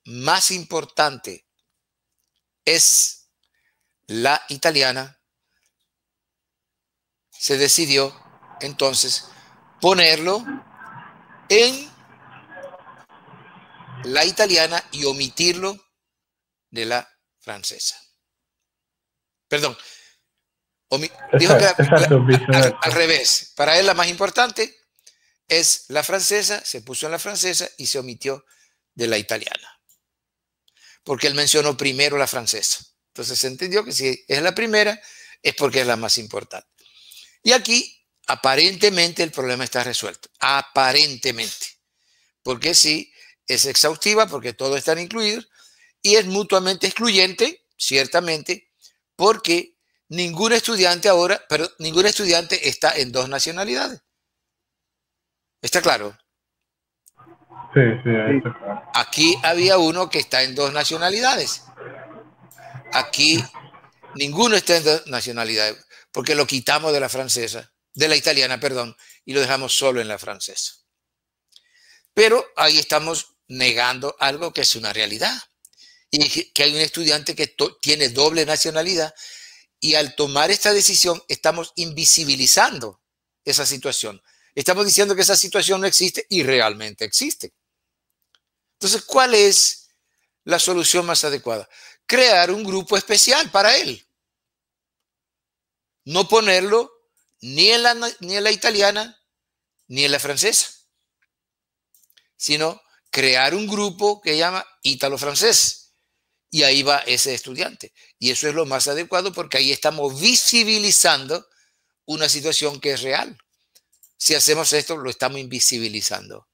más importante es la italiana, se decidió entonces ponerlo en la italiana y omitirlo de la francesa. Perdón. Dijo que al revés. Para él la más importante es la francesa, se puso en la francesa y se omitió de la italiana. Porque él mencionó primero la francesa. Entonces se entendió que si es la primera, es porque es la más importante. Y aquí, aparentemente, el problema está resuelto. Aparentemente. Porque sí, es exhaustiva, porque todos están incluidos, y es mutuamente excluyente, ciertamente, porque ningún estudiante está en dos nacionalidades. ¿Está claro? Sí, está claro. Aquí había uno que está en dos nacionalidades. Aquí ninguno está en dos nacionalidades, porque lo quitamos de la italiana, perdón, y lo dejamos solo en la francesa. Pero ahí estamos negando algo que es una realidad. Y que hay un estudiante que tiene doble nacionalidad Y al tomar esta decisión, estamos invisibilizando esa situación. Estamos diciendo que esa situación no existe y realmente existe. Entonces, ¿cuál es la solución más adecuada? Crear un grupo especial para él. No ponerlo ni en la italiana ni en la francesa, sino crear un grupo que llama ítalo-francés. Y ahí va ese estudiante. Y eso es lo más adecuado porque ahí estamos visibilizando una situación que es real. Si hacemos esto, lo estamos invisibilizando.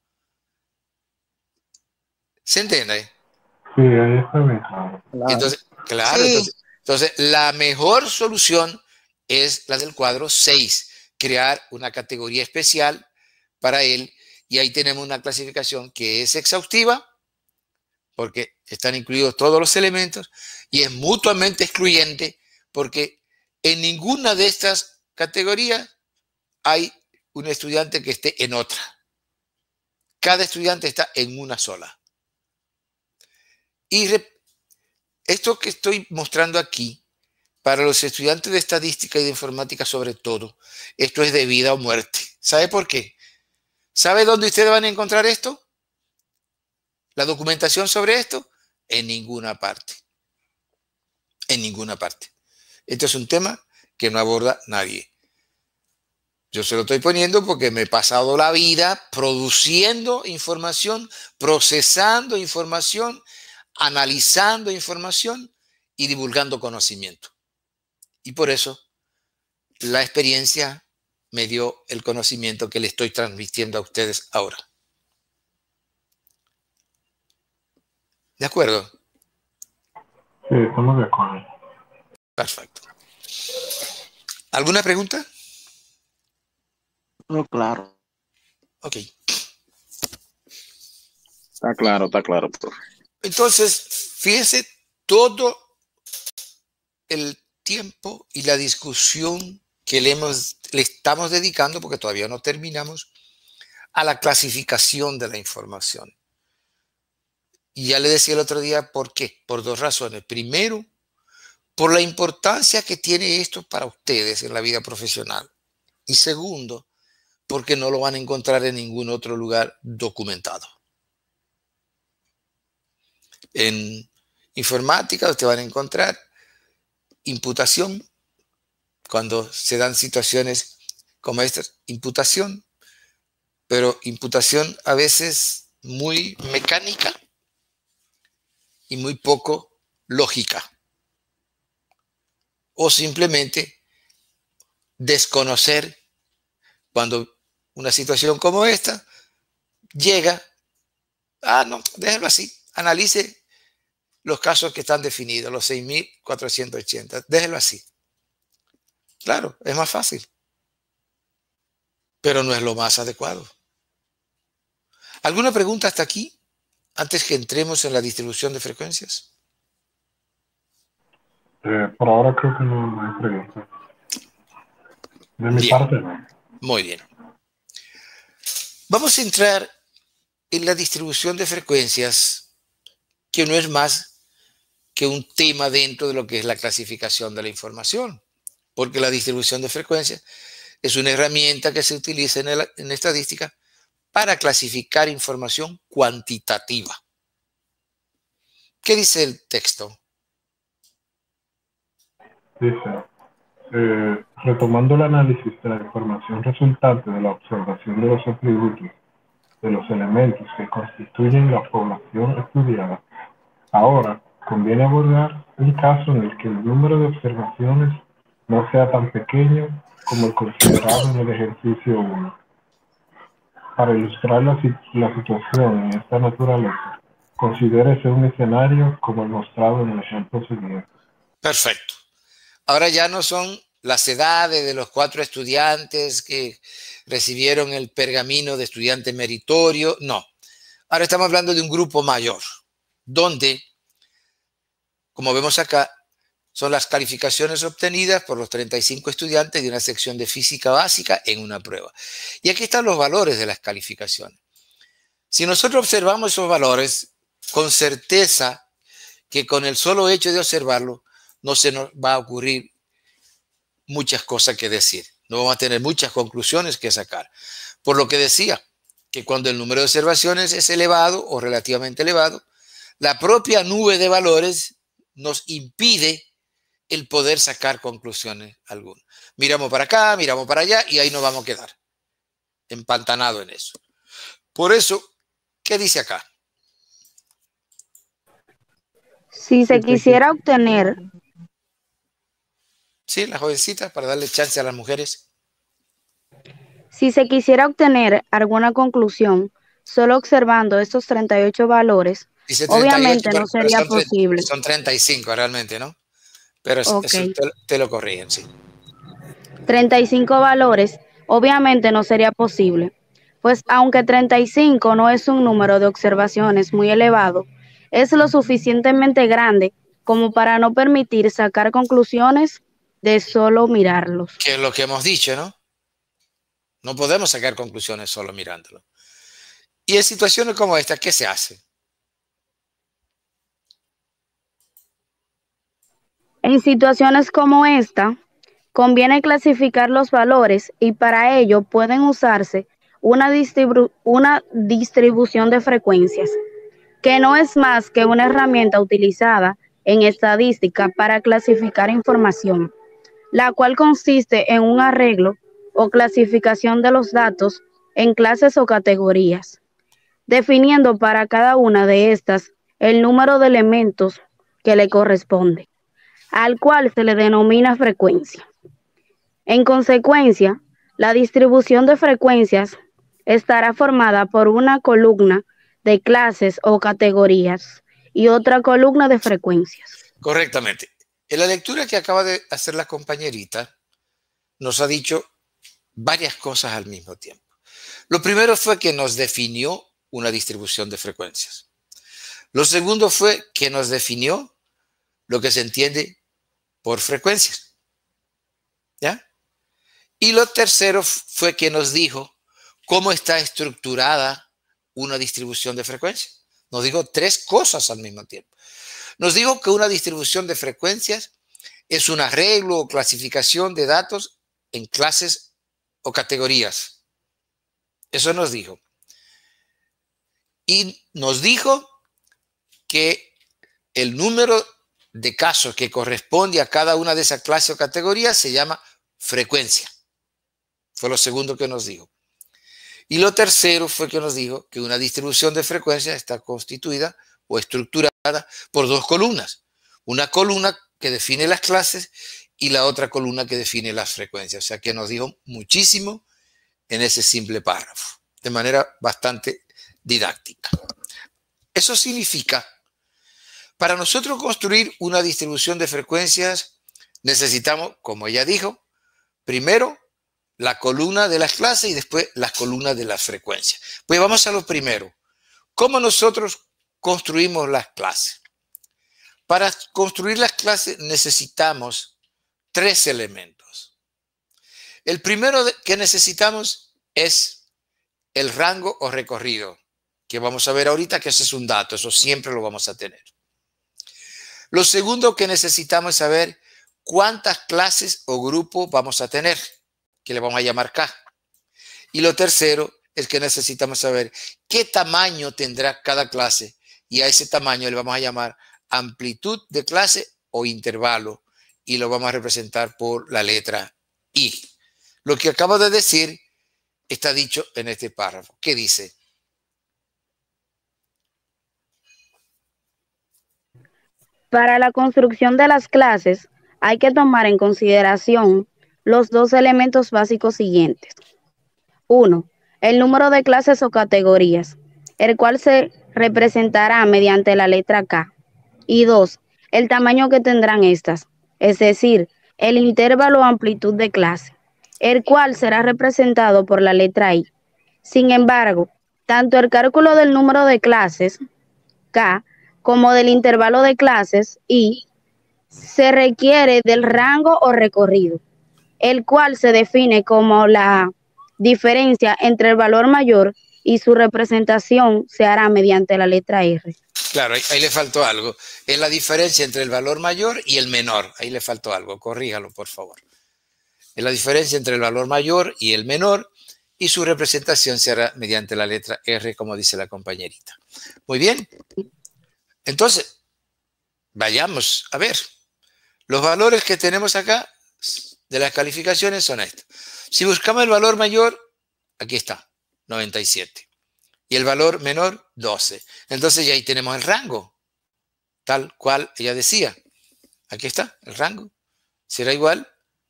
¿Se entiende? Sí, ahí está bien claro. Entonces, claro, Sí. entonces la mejor solución es la del cuadro 6, crear una categoría especial para él. Y ahí tenemos una clasificación que es exhaustiva, porque están incluidos todos los elementos, y es mutuamente excluyente, porque en ninguna de estas categorías hay un estudiante que esté en otra. Cada estudiante está en una sola. Y esto que estoy mostrando aquí, para los estudiantes de estadística y de informática sobre todo, esto es de vida o muerte. ¿Sabe por qué? ¿Sabe dónde ustedes van a encontrar esto? ¿La documentación sobre esto? En ninguna parte. En ninguna parte. Esto es un tema que no aborda nadie. Yo se lo estoy poniendo porque me he pasado la vida produciendo información, procesando información, analizando información y divulgando conocimiento. Y por eso la experiencia me dio el conocimiento que le estoy transmitiendo a ustedes ahora. ¿De acuerdo? Sí, estamos de acuerdo. Perfecto. ¿Alguna pregunta? Todo claro. Ok. Está claro, profe. Entonces, fíjense todo el tiempo y la discusión que le estamos dedicando, porque todavía no terminamos, a la clasificación de la información. Y ya le decía el otro día por qué. Por dos razones. Primero, por la importancia que tiene esto para ustedes en la vida profesional. Y segundo, porque no lo van a encontrar en ningún otro lugar documentado. En informática ustedes van a encontrar imputación, cuando se dan situaciones como estas, imputación, pero imputación a veces muy mecánica y muy poco lógica. O simplemente desconocer cuando una situación como esta llega. No, déjelo así. Analice los casos que están definidos, los 6.480. Déjelo así. Claro, es más fácil. Pero no es lo más adecuado. ¿Alguna pregunta hasta aquí? Antes que entremos en la distribución de frecuencias. Por ahora creo que no hay preguntas. De mi Bien. parte no. Muy bien. Vamos a entrar en la distribución de frecuencias, que no es más que un tema dentro de lo que es la clasificación de la información, porque la distribución de frecuencias es una herramienta que se utiliza en estadística para clasificar información cuantitativa. ¿Qué dice el texto? Dice, retomando el análisis de la información resultante de la observación de los atributos de los elementos que constituyen la población estudiada, ahora conviene abordar un caso en el que el número de observaciones no sea tan pequeño como el considerado en el ejercicio 1. Para ilustrar la situación en esta naturaleza, considérese un escenario como el mostrado en el ejemplo siguiente. Perfecto. Ahora ya no son las edades de los 4 estudiantes que recibieron el pergamino de estudiante meritorio. No. Ahora estamos hablando de un grupo mayor, donde, como vemos acá, son las calificaciones obtenidas por los 35 estudiantes de una sección de física básica en una prueba. Y aquí están los valores de las calificaciones. Si nosotros observamos esos valores, con certeza que con el solo hecho de observarlo, no se nos va a ocurrir muchas cosas que decir, no vamos a tener muchas conclusiones que sacar. Por lo que decía, que cuando el número de observaciones es elevado o relativamente elevado, la propia nube de valores nos impide el poder sacar conclusiones algunas. Miramos para acá, miramos para allá y ahí nos vamos a quedar empantanados en eso. Por eso, ¿qué dice acá? Si se quisiera obtener, Sí, la jovencita, para darle chance a las mujeres. si se quisiera obtener alguna conclusión solo observando estos 38 valores, Dice 38, obviamente no pero sería posible. son 35 realmente, ¿no? Pero Ok. eso te lo corrigen, sí. 35 valores, obviamente no sería posible, pues aunque 35 no es un número de observaciones muy elevado, es lo suficientemente grande como para no permitir sacar conclusiones de solo mirarlos. Que es lo que hemos dicho, ¿no? No podemos sacar conclusiones solo mirándolo. Y en situaciones como esta, ¿qué se hace? En situaciones como esta, conviene clasificar los valores y para ello pueden usarse una distribución de frecuencias, que no es más que una herramienta utilizada en estadística para clasificar información, la cual consiste en un arreglo o clasificación de los datos en clases o categorías, definiendo para cada una de estas el número de elementos que le corresponde, al cual se le denomina frecuencia. En consecuencia, la distribución de frecuencias estará formada por una columna de clases o categorías y otra columna de frecuencias. Correctamente. En la lectura que acaba de hacer la compañerita, nos ha dicho varias cosas al mismo tiempo. Lo primero fue que nos definió una distribución de frecuencias. Lo segundo fue que nos definió lo que se entiende por frecuencias. ¿Ya? Y lo tercero fue que nos dijo cómo está estructurada una distribución de frecuencias. Nos dijo tres cosas al mismo tiempo. Nos dijo que una distribución de frecuencias es un arreglo o clasificación de datos en clases o categorías. Eso nos dijo. Y nos dijo que el número de casos que corresponde a cada una de esas clases o categorías se llama frecuencia. Fue lo segundo que nos dijo. Y lo tercero fue que nos dijo que una distribución de frecuencias está constituida o estructurada por dos columnas. Una columna que define las clases y la otra columna que define las frecuencias. O sea que nos dijo muchísimo en ese simple párrafo, de manera bastante didáctica. Eso significa, para nosotros construir una distribución de frecuencias, necesitamos, como ella dijo, primero la columna de las clases y después las columnas de las frecuencias. Pues vamos a lo primero. ¿Cómo nosotros construimos las clases? Para construir las clases necesitamos tres elementos. El primero que necesitamos es el rango o recorrido, que vamos a ver ahorita que ese es un dato, eso siempre lo vamos a tener. Lo segundo que necesitamos es saber cuántas clases o grupos vamos a tener, que le vamos a llamar K. Y lo tercero es que necesitamos saber qué tamaño tendrá cada clase y a ese tamaño le vamos a llamar amplitud de clase o intervalo y lo vamos a representar por la letra I. Lo que acabo de decir está dicho en este párrafo. ¿Qué dice? Para la construcción de las clases hay que tomar en consideración los dos elementos básicos siguientes. 1. El número de clases o categorías, el cual se representará mediante la letra K. Y 2. El tamaño que tendrán estas, es decir, el intervalo o amplitud de clase, el cual será representado por la letra I. Sin embargo, tanto el cálculo del número de clases, K, como del intervalo de clases, I, se requiere del rango o recorrido, el cual se define como la diferencia entre el valor mayor y su representación se hará mediante la letra R. Claro, ahí le faltó algo. Es la diferencia entre el valor mayor y el menor. Ahí le faltó algo. Corríjalo, por favor. Es la diferencia entre el valor mayor y el menor, y su representación se hará mediante la letra R, como dice la compañerita. Muy bien. Entonces, vayamos a ver. Los valores que tenemos acá de las calificaciones son estos. Si buscamos el valor mayor, aquí está, 97. Y el valor menor, 12. Entonces ya ahí tenemos el rango, tal cual ella decía. Aquí está, el rango. Será igual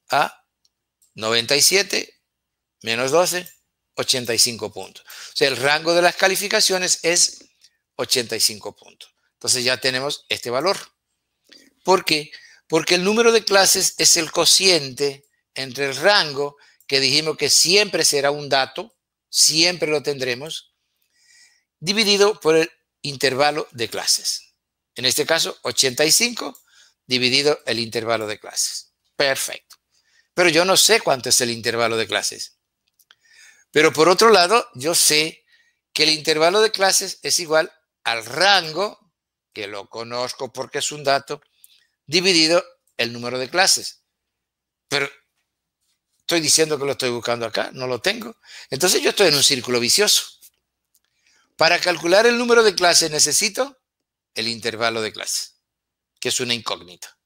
a 97 menos 12, 85 puntos. O sea, el rango de las calificaciones es 85 puntos. Entonces ya tenemos este valor. ¿Por qué? Porque el número de clases es el cociente entre el rango, que dijimos que siempre será un dato, siempre lo tendremos, dividido por el intervalo de clases. En este caso, 85 dividido el intervalo de clases. Perfecto. Pero yo no sé cuánto es el intervalo de clases. Pero por otro lado, yo sé que el intervalo de clases es igual al rango, que lo conozco porque es un dato, dividido el número de clases. Pero estoy diciendo que lo estoy buscando acá, no lo tengo. Entonces yo estoy en un círculo vicioso. Para calcular el número de clases necesito el intervalo de clases, que es una incógnita.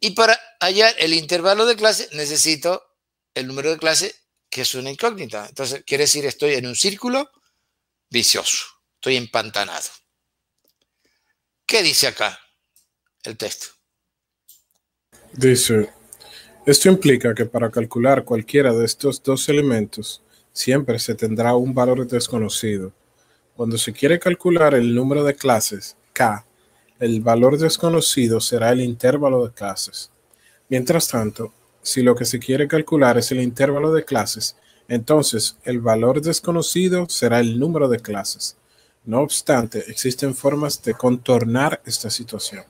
Y para hallar el intervalo de clases necesito el número de clases, que es una incógnita. Entonces quiere decir estoy en un círculo vicioso. Estoy empantanado. ¿Qué dice acá el texto? Dice, esto implica que para calcular cualquiera de estos dos elementos, siempre se tendrá un valor desconocido. Cuando se quiere calcular el número de clases, K, el valor desconocido será el intervalo de clases. Mientras tanto, si lo que se quiere calcular es el intervalo de clases, entonces el valor desconocido será el número de clases. No obstante, existen formas de contornar esta situación.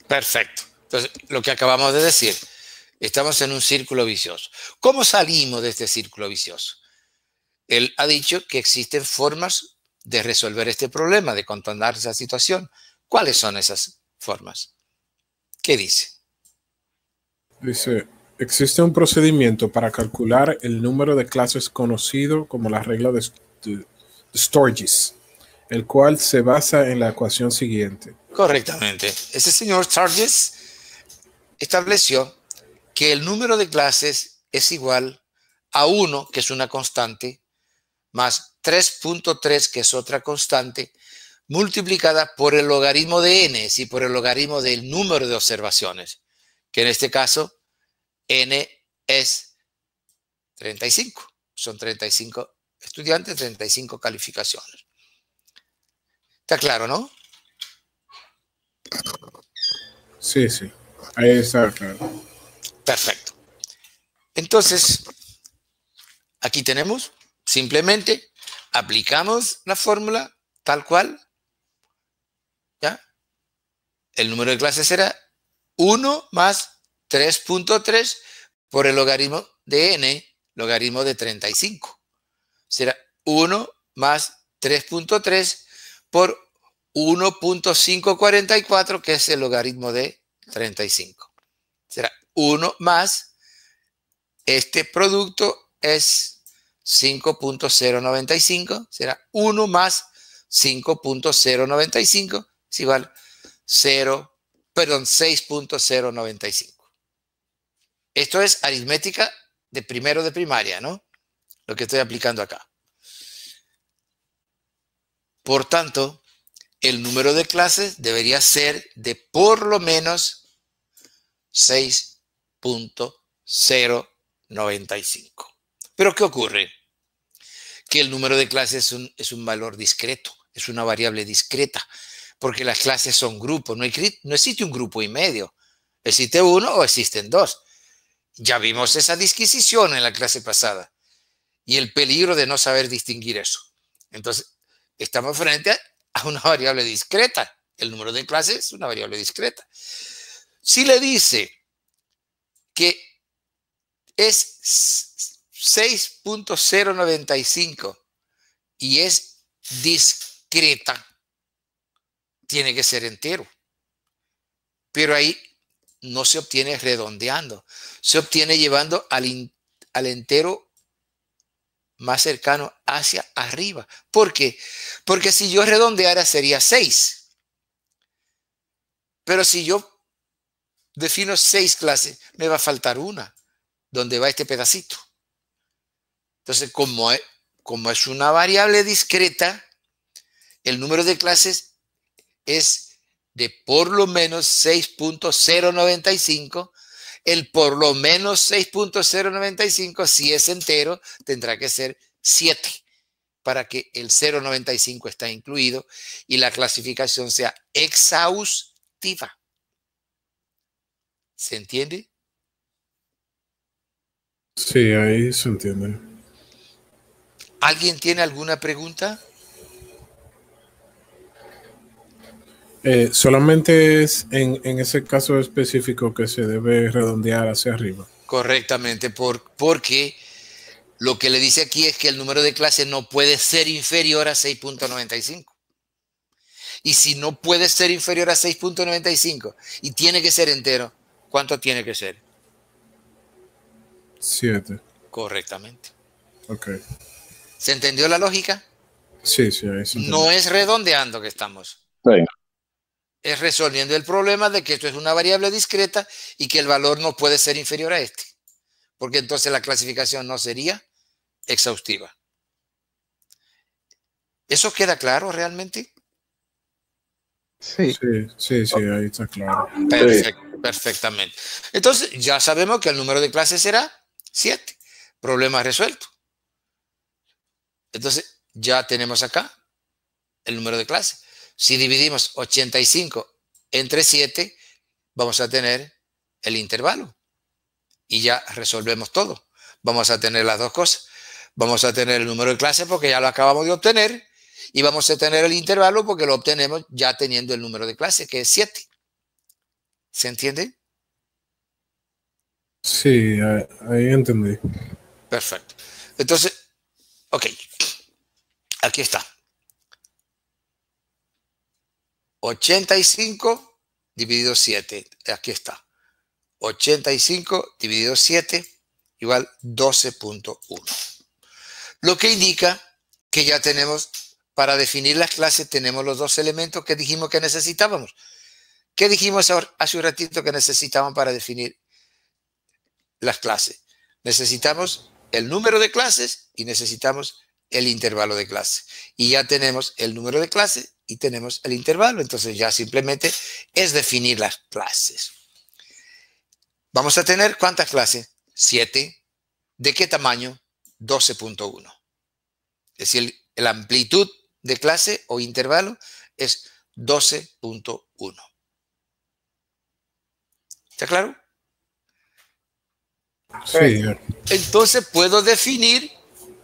Perfecto. Entonces, lo que acabamos de decir, estamos en un círculo vicioso. ¿Cómo salimos de este círculo vicioso? Él ha dicho que existen formas de resolver este problema, de contornar esa situación. ¿Cuáles son esas formas? ¿Qué dice? Dice, existe un procedimiento para calcular el número de clases conocido como la regla de Sturgis, el cual se basa en la ecuación siguiente. Correctamente. Ese señor Sturgis estableció que el número de clases es igual a 1, que es una constante, más 3.3, que es otra constante, multiplicada por el logaritmo de n, es decir, por el logaritmo del número de observaciones, que en este caso n es 35. Son 35 estudiantes, 35 calificaciones. ¿Está claro, no? Sí, sí. Ahí está claro. Perfecto. Entonces, aquí tenemos, simplemente aplicamos la fórmula tal cual. ¿Ya? El número de clases será 1 más 3.3 por el logaritmo de n, logaritmo de 35. Será 1 más 3.3 por 1.544, que es el logaritmo de 35. Será 1 más, este producto es 5.095, será 1 más 5.095, es igual 6.095. Esto es aritmética de primero de primaria, ¿no? Lo que estoy aplicando acá. Por tanto, el número de clases debería ser de por lo menos 6.095. ¿Pero qué ocurre? Que el número de clases es un valor discreto, es una variable discreta, porque las clases son grupos, no existe un grupo y medio, existe uno o existen dos. Ya vimos esa disquisición en la clase pasada y el peligro de no saber distinguir eso. Entonces, estamos frente a una variable discreta. El número de clases es una variable discreta. Si le dice que es 6.095 y es discreta, tiene que ser entero. Pero ahí no se obtiene redondeando, se obtiene llevando al entero más cercano hacia arriba. ¿Por qué? Porque si yo redondeara sería 6. Pero si yo defino 6 clases, me va a faltar una. ¿Dónde va este pedacito? Entonces, como es una variable discreta, el número de clases es de por lo menos 6.095. El por lo menos 6.095, si es entero, tendrá que ser 7 para que el 0.95 está incluido y la clasificación sea exhaustiva. ¿Se entiende? Sí, ahí se entiende. ¿Alguien tiene alguna pregunta? Solamente es en ese caso específico que se debe redondear hacia arriba. Correctamente, porque lo que le dice aquí es que el número de clases no puede ser inferior a 6.95. Y si no puede ser inferior a 6.95 y tiene que ser entero, ¿cuánto tiene que ser? 7. Correctamente. Ok. ¿Se entendió la lógica? Sí, ahí se entiende. No es redondeando que estamos. Sí. Es resolviendo el problema de que esto es una variable discreta y que el valor no puede ser inferior a este. Porque entonces la clasificación no sería exhaustiva. ¿Eso queda claro realmente? Sí. Sí, ahí está claro. Perfectamente. Entonces, ya sabemos que el número de clases será 7. Problema resuelto. Entonces, ya tenemos acá el número de clases. Si dividimos 85 entre 7, vamos a tener el intervalo. Y ya resolvemos todo. Vamos a tener las dos cosas. Vamos a tener el número de clases porque ya lo acabamos de obtener. Y vamos a tener el intervalo porque lo obtenemos ya teniendo el número de clases, que es 7. ¿Se entiende? Sí, ahí entendí. Perfecto. Entonces, ok. Aquí está. 85 dividido 7. Aquí está. 85 dividido 7 igual 12.1. Lo que indica que ya tenemos, para definir las clases, tenemos los dos elementos que dijimos que necesitábamos. ¿Qué dijimos hace un ratito que necesitaban para definir las clases? Necesitamos el número de clases y necesitamos el intervalo de clase. Y ya tenemos el número de clases y tenemos el intervalo. Entonces ya simplemente es definir las clases. Vamos a tener ¿cuántas clases? 7. ¿De qué tamaño? 12.1. Es decir, la amplitud de clase o intervalo es 12.1. ¿Está claro? Sí. Entonces puedo definir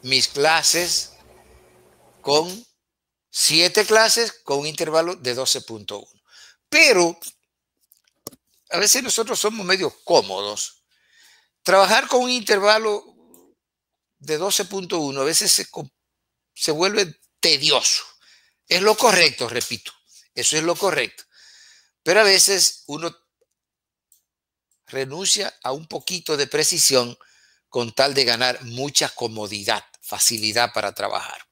mis clases con 7 clases con un intervalo de 12.1. Pero a veces nosotros somos medio cómodos. Trabajar con un intervalo de 12.1 a veces se vuelve tedioso. Es lo correcto, repito. Eso es lo correcto. Pero a veces uno renuncia a un poquito de precisión con tal de ganar mucha comodidad, facilidad para trabajar.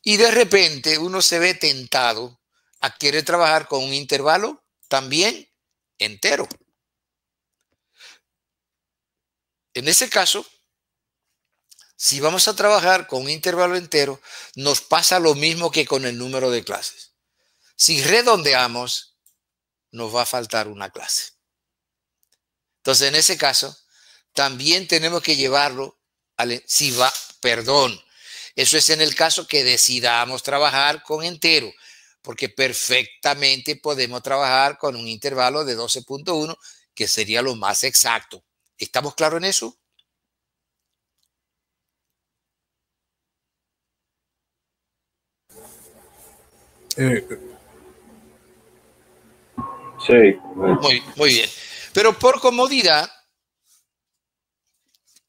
Y de repente uno se ve tentado a querer trabajar con un intervalo también entero. En ese caso, si vamos a trabajar con un intervalo entero, nos pasa lo mismo que con el número de clases. Si redondeamos, nos va a faltar una clase. Entonces, en ese caso, también tenemos que llevarlo eso es en el caso que decidamos trabajar con entero, porque perfectamente podemos trabajar con un intervalo de 12.1, que sería lo más exacto. ¿Estamos claros en eso? Sí. Muy bien. Pero por comodidad,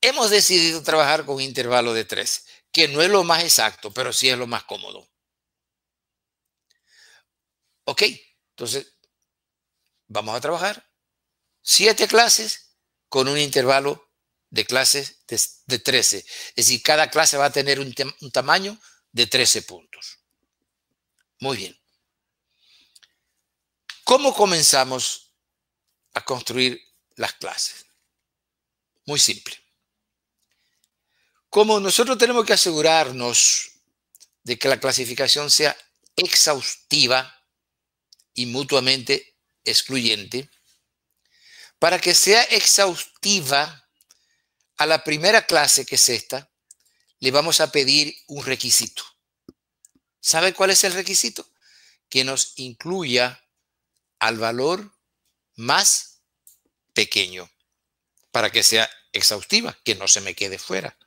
hemos decidido trabajar con un intervalo de 3, que no es lo más exacto, pero sí es lo más cómodo. Ok, entonces vamos a trabajar 7 clases con un intervalo de clases de 13. Es decir, cada clase va a tener un tamaño de 13 puntos. Muy bien. ¿Cómo comenzamos a construir las clases? Muy simple. Como nosotros tenemos que asegurarnos de que la clasificación sea exhaustiva y mutuamente excluyente, para que sea exhaustiva, a la primera clase, que es esta, le vamos a pedir un requisito. ¿Sabe cuál es el requisito? Que nos incluya al valor más pequeño, para que sea exhaustiva, que no se me quede fuera.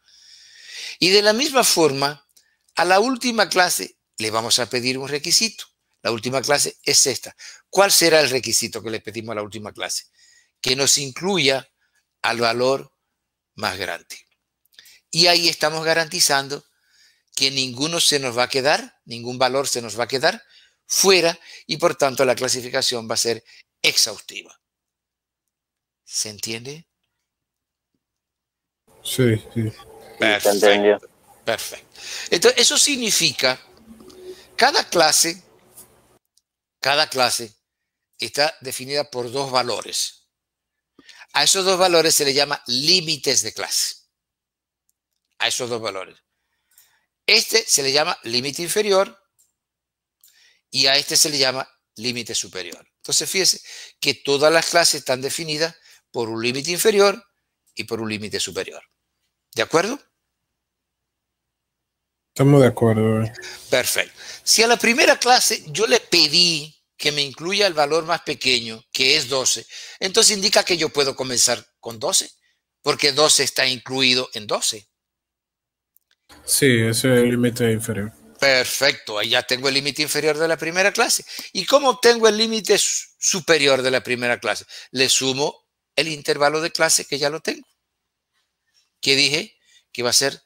Y de la misma forma, a la última clase le vamos a pedir un requisito. La última clase es esta. ¿Cuál será el requisito que le pedimos a la última clase? Que nos incluya al valor más grande. Y ahí estamos garantizando que ninguno se nos va a quedar, ningún valor se nos va a quedar fuera, y por tanto la clasificación va a ser exhaustiva. ¿Se entiende? Sí, sí. Perfecto. Perfecto. Entonces, eso significa cada clase está definida por 2 valores. A esos 2 valores se le llama límites de clase. A esos 2 valores. Este se le llama límite inferior y a este se le llama límite superior. Entonces, fíjese que todas las clases están definidas por un límite inferior y por un límite superior. ¿De acuerdo? Estamos de acuerdo. Perfecto. Si a la primera clase yo le pedí que me incluya el valor más pequeño, que es 12, entonces indica que yo puedo comenzar con 12, porque 12 está incluido en 12. Sí, ese es el límite inferior. Perfecto, ahí ya tengo el límite inferior de la primera clase. ¿Y cómo obtengo el límite superior de la primera clase? Le sumo el intervalo de clase, que ya lo tengo. Que dije que va a ser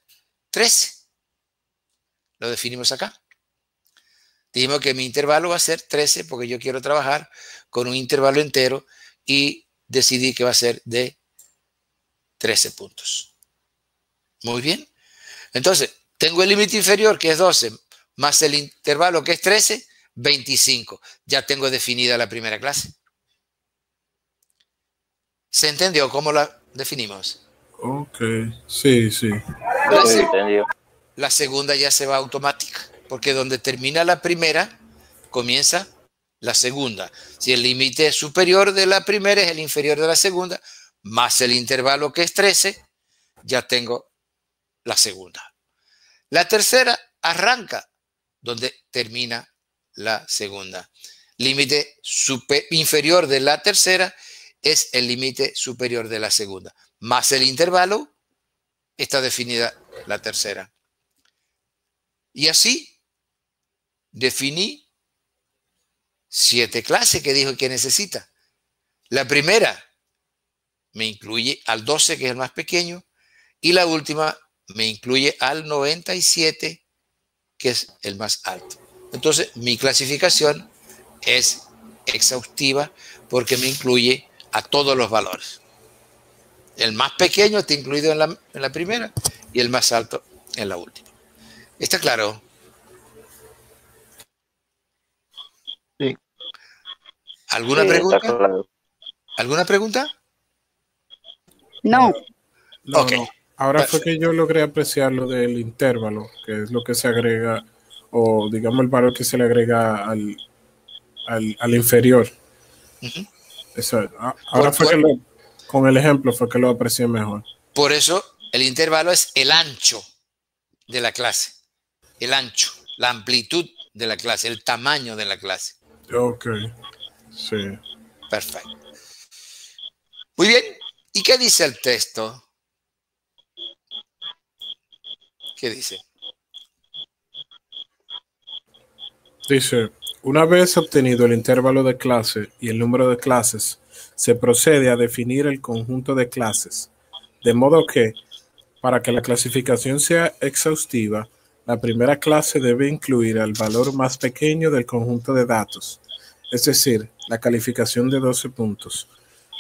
13. Lo definimos acá. Dijimos que mi intervalo va a ser 13 porque yo quiero trabajar con un intervalo entero y decidí que va a ser de 13 puntos. Muy bien. Entonces, tengo el límite inferior, que es 12, más el intervalo, que es 13, 25. Ya tengo definida la primera clase. ¿Se entendió cómo la definimos? Ok, sí, sí. La segunda ya se va automática, porque donde termina la primera, comienza la segunda. Si el límite superior de la primera es el inferior de la segunda, más el intervalo, que es 13, ya tengo la segunda. La tercera arranca donde termina la segunda. Límite inferior de la tercera es el límite superior de la segunda. Más el intervalo, está definida la tercera. Y así definí 7 clases que dijo que necesita. La primera me incluye al 12, que es el más pequeño, y la última me incluye al 97, que es el más alto. Entonces, mi clasificación es exhaustiva porque me incluye a todos los valores. El más pequeño está incluido en la primera y el más alto en la última. ¿Está claro? Sí. ¿Alguna pregunta? Claro. ¿Alguna pregunta? No. No, Ok. no. Ahora fue que yo logré apreciar lo del intervalo, que es lo que se agrega, o digamos el valor que se le agrega al inferior. Eso, ahora fue que con el ejemplo fue que lo aprecié mejor. Por eso el intervalo es el ancho de la clase. El ancho, la amplitud de la clase, el tamaño de la clase. Ok, sí. Perfecto. Muy bien. ¿Y qué dice el texto? ¿Qué dice? Dice, una vez obtenido el intervalo de clase y el número de clases, se procede a definir el conjunto de clases, de modo que, para que la clasificación sea exhaustiva, la primera clase debe incluir el valor más pequeño del conjunto de datos, es decir, la calificación de 12 puntos.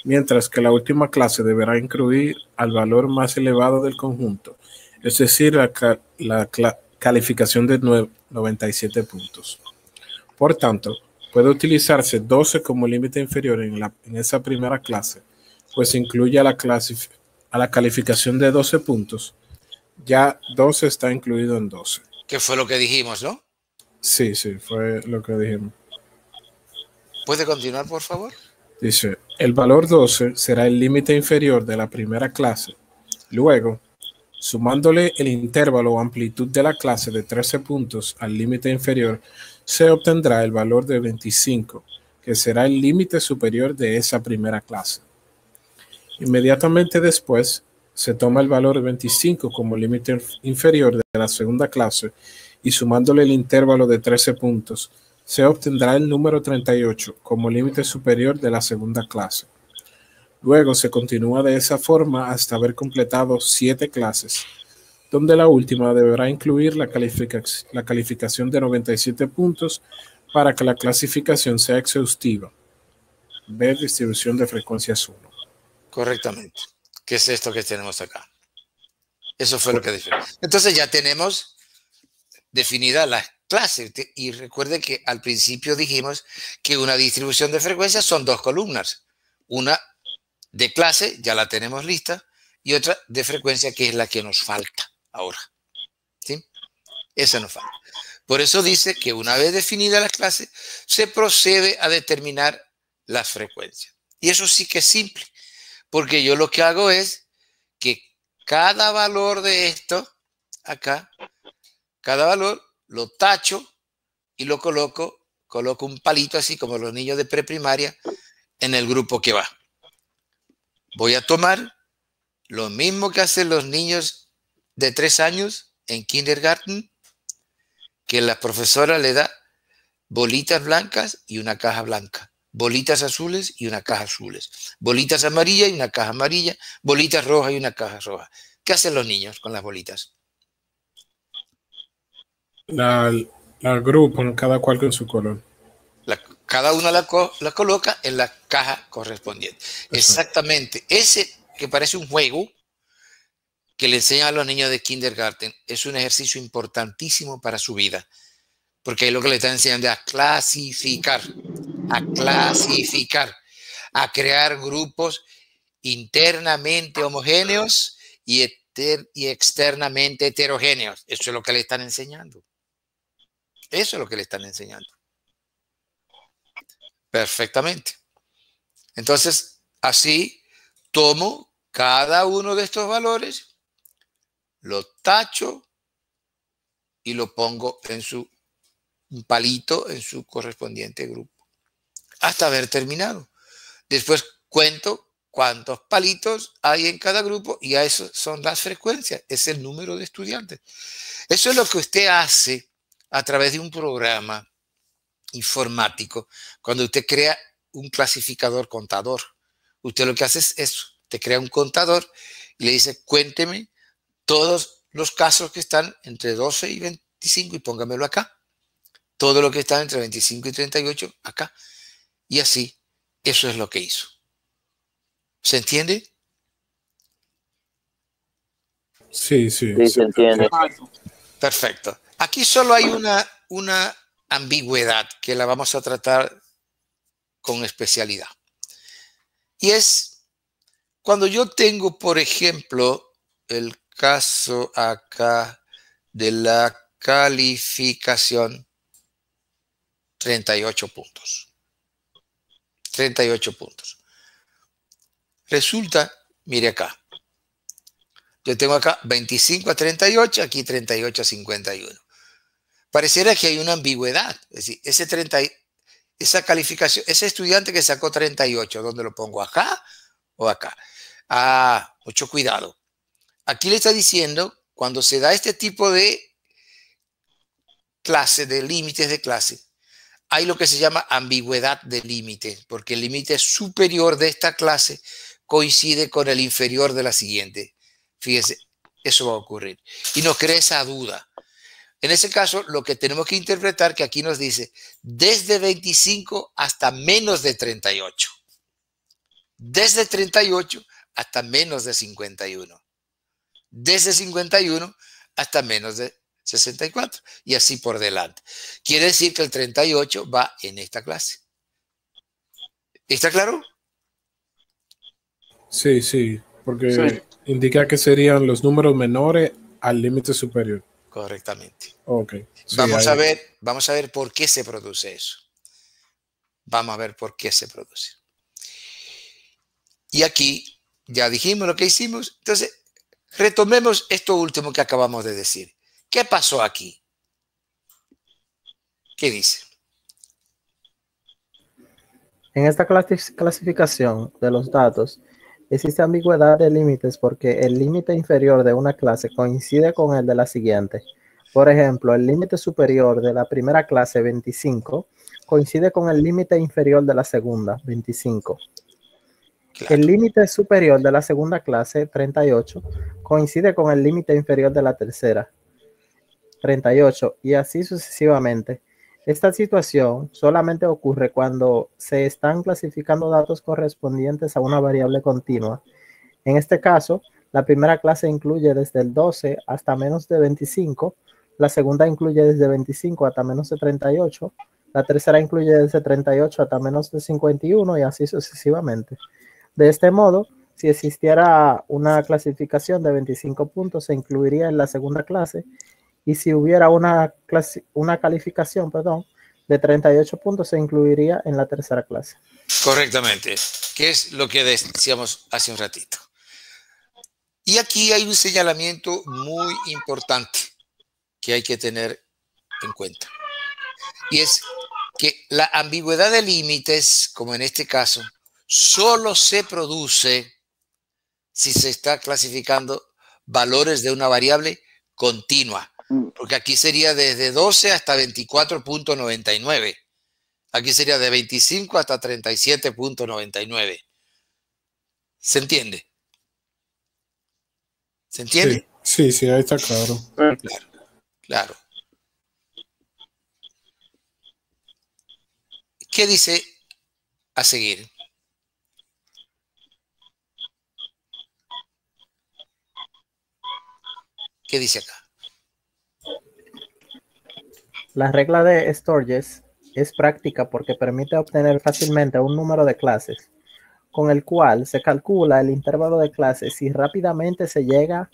mientras que la última clase deberá incluir al valor más elevado del conjunto, es decir, la calificación de 97 puntos. Por tanto, puede utilizarse 12 como límite inferior en esa primera clase, pues incluye a la calificación de 12 puntos. Ya 12 está incluido en 12. Que fue lo que dijimos, ¿no? Sí, fue lo que dijimos. ¿Puede continuar, por favor? Dice, el valor 12 será el límite inferior de la primera clase. Luego, sumándole el intervalo o amplitud de la clase de 13 puntos al límite inferior, se obtendrá el valor de 25, que será el límite superior de esa primera clase. Inmediatamente después, se toma el valor de 25 como límite inferior de la segunda clase y sumándole el intervalo de 13 puntos, se obtendrá el número 38 como límite superior de la segunda clase. Luego se continúa de esa forma hasta haber completado 7 clases, donde la última deberá incluir la calificación de 97 puntos para que la clasificación sea exhaustiva. Ver distribución de frecuencias 1. Correctamente. ¿Qué es esto que tenemos acá? Eso fue lo que dije. Entonces ya tenemos definida la clase. Y recuerde que al principio dijimos que una distribución de frecuencias son 2 columnas. Una de clase, ya la tenemos lista, y otra de frecuencia, que es la que nos falta ahora. ¿Sí? Esa nos falta. Por eso dice que una vez definida la clase, se procede a determinar las frecuencias. Y eso sí que es simple, porque yo lo que hago es que cada valor de esto, acá, cada valor lo tacho y lo coloco un palito así como los niños de preprimaria en el grupo que va. Voy a tomar lo mismo que hacen los niños de 3 años en kindergarten, que la profesora le da bolitas blancas y una caja blanca, bolitas azules y una caja azules, bolitas amarillas y una caja amarilla, bolitas rojas y una caja roja. ¿Qué hacen los niños con las bolitas? La agrupan cada cual con su color. Cada una la coloca en la caja correspondiente. Exactamente. Ese que parece un juego que le enseñan a los niños de kindergarten es un ejercicio importantísimo para su vida, porque es lo que le están enseñando a clasificar, a crear grupos internamente homogéneos y externamente heterogéneos. Eso es lo que le están enseñando. Eso es lo que le están enseñando. Perfectamente. Entonces, así tomo cada uno de estos valores, lo tacho y lo pongo en un palito en su correspondiente grupo, hasta haber terminado. Después cuento cuántos palitos hay en cada grupo y a eso son las frecuencias, es el número de estudiantes. Eso es lo que usted hace a través de un programa informático. Cuando usted crea un clasificador contador, usted lo que hace es eso, te crea un contador y le dice, cuénteme todos los casos que están entre 12 y 25 y póngamelo acá. Todo lo que está entre 25 y 38 acá. Y así, eso es lo que hizo. ¿Se entiende? Sí. Sí, se entiende. Perfecto. Aquí solo hay una ambigüedad que la vamos a tratar con especialidad. Y es cuando yo tengo, por ejemplo, el caso acá de la calificación 38 puntos. 38 puntos. Resulta, mire acá, yo tengo acá 25 a 38, aquí 38 a 51. Pareciera que hay una ambigüedad. Es decir, esa calificación, ese estudiante que sacó 38, ¿dónde lo pongo? ¿Acá o acá? Mucho cuidado. Aquí le está diciendo, cuando se da este tipo de clase, de límites de clase, hay lo que se llama ambigüedad de límite, porque el límite superior de esta clase coincide con el inferior de la siguiente. Fíjese, eso va a ocurrir. Y nos crea esa duda. En ese caso, lo que tenemos que interpretar, que aquí nos dice, desde 25 hasta menos de 38. desde 38 hasta menos de 51, desde 51 hasta menos de 64 y así por delante. Quiere decir que el 38 va en esta clase. ¿Está claro? Sí, sí, porque indica que serían los números menores al límite superior. Correctamente. Ok. Sí, Vamos a ver por qué se produce eso. Vamos a ver por qué se produce. Y aquí ya dijimos lo que hicimos. Entonces, retomemos esto último que acabamos de decir. ¿Qué pasó aquí? ¿Qué dice? En esta clasificación de los datos existe ambigüedad de límites porque el límite inferior de una clase coincide con el de la siguiente. Por ejemplo, el límite superior de la primera clase, 25, coincide con el límite inferior de la segunda, 25. Claro. El límite superior de la segunda clase, 38, coincide con el límite inferior de la tercera, 38, y así sucesivamente. Esta situación solamente ocurre cuando se están clasificando datos correspondientes a una variable continua. En este caso, la primera clase incluye desde el 12 hasta menos de 25, la segunda incluye desde 25 hasta menos de 38, la tercera incluye desde 38 hasta menos de 51 y así sucesivamente. De este modo, si existiera una clasificación de 25 puntos, se incluiría en la segunda clase, y si hubiera una calificación, de 38 puntos, se incluiría en la tercera clase. Correctamente, que es lo que decíamos hace un ratito. Y aquí hay un señalamiento muy importante que hay que tener en cuenta. Y es que la ambigüedad de límites, como en este caso, solo se produce si se está clasificando valores de una variable continua. Porque aquí sería desde 12 hasta 24.99. Aquí sería de 25 hasta 37.99. ¿Se entiende? ¿Se entiende? Sí, ahí está claro. Claro. ¿Qué dice a seguir? ¿Qué dice acá? La regla de Sturges es práctica porque permite obtener fácilmente un número de clases, con el cual se calcula el intervalo de clases y rápidamente se llega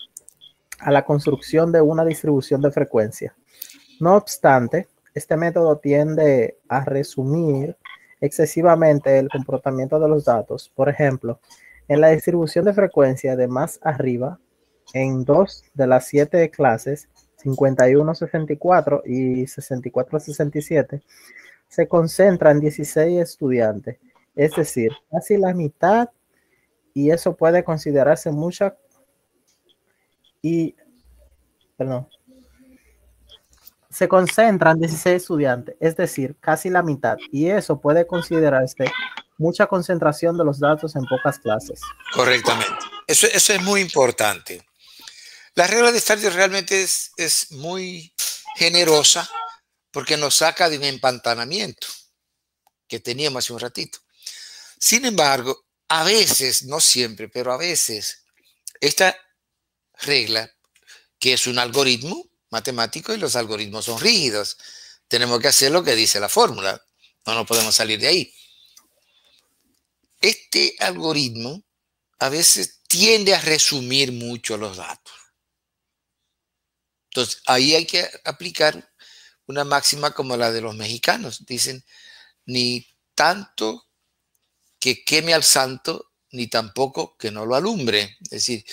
a la construcción de una distribución de frecuencia. No obstante, este método tiende a resumir excesivamente el comportamiento de los datos. Por ejemplo, en la distribución de frecuencia de más arriba, en 2 de las 7 clases, 51-64 y 64-67, se concentran 16 estudiantes, es decir, casi la mitad, y eso puede considerarse mucha. Se concentran 16 estudiantes, es decir, casi la mitad, y eso puede considerarse mucha concentración de los datos en pocas clases. Correctamente. Eso es muy importante. La regla de Sturges realmente es muy generosa porque nos saca de un empantanamiento que teníamos hace un ratito. Sin embargo, a veces, no siempre, pero a veces, esta regla, que es un algoritmo matemático y los algoritmos son rígidos, tenemos que hacer lo que dice la fórmula, no nos podemos salir de ahí. Este algoritmo a veces tiende a resumir mucho los datos. Entonces, ahí hay que aplicar una máxima como la de los mexicanos. Dicen, ni tanto que queme al santo, ni tampoco que no lo alumbre. Es decir,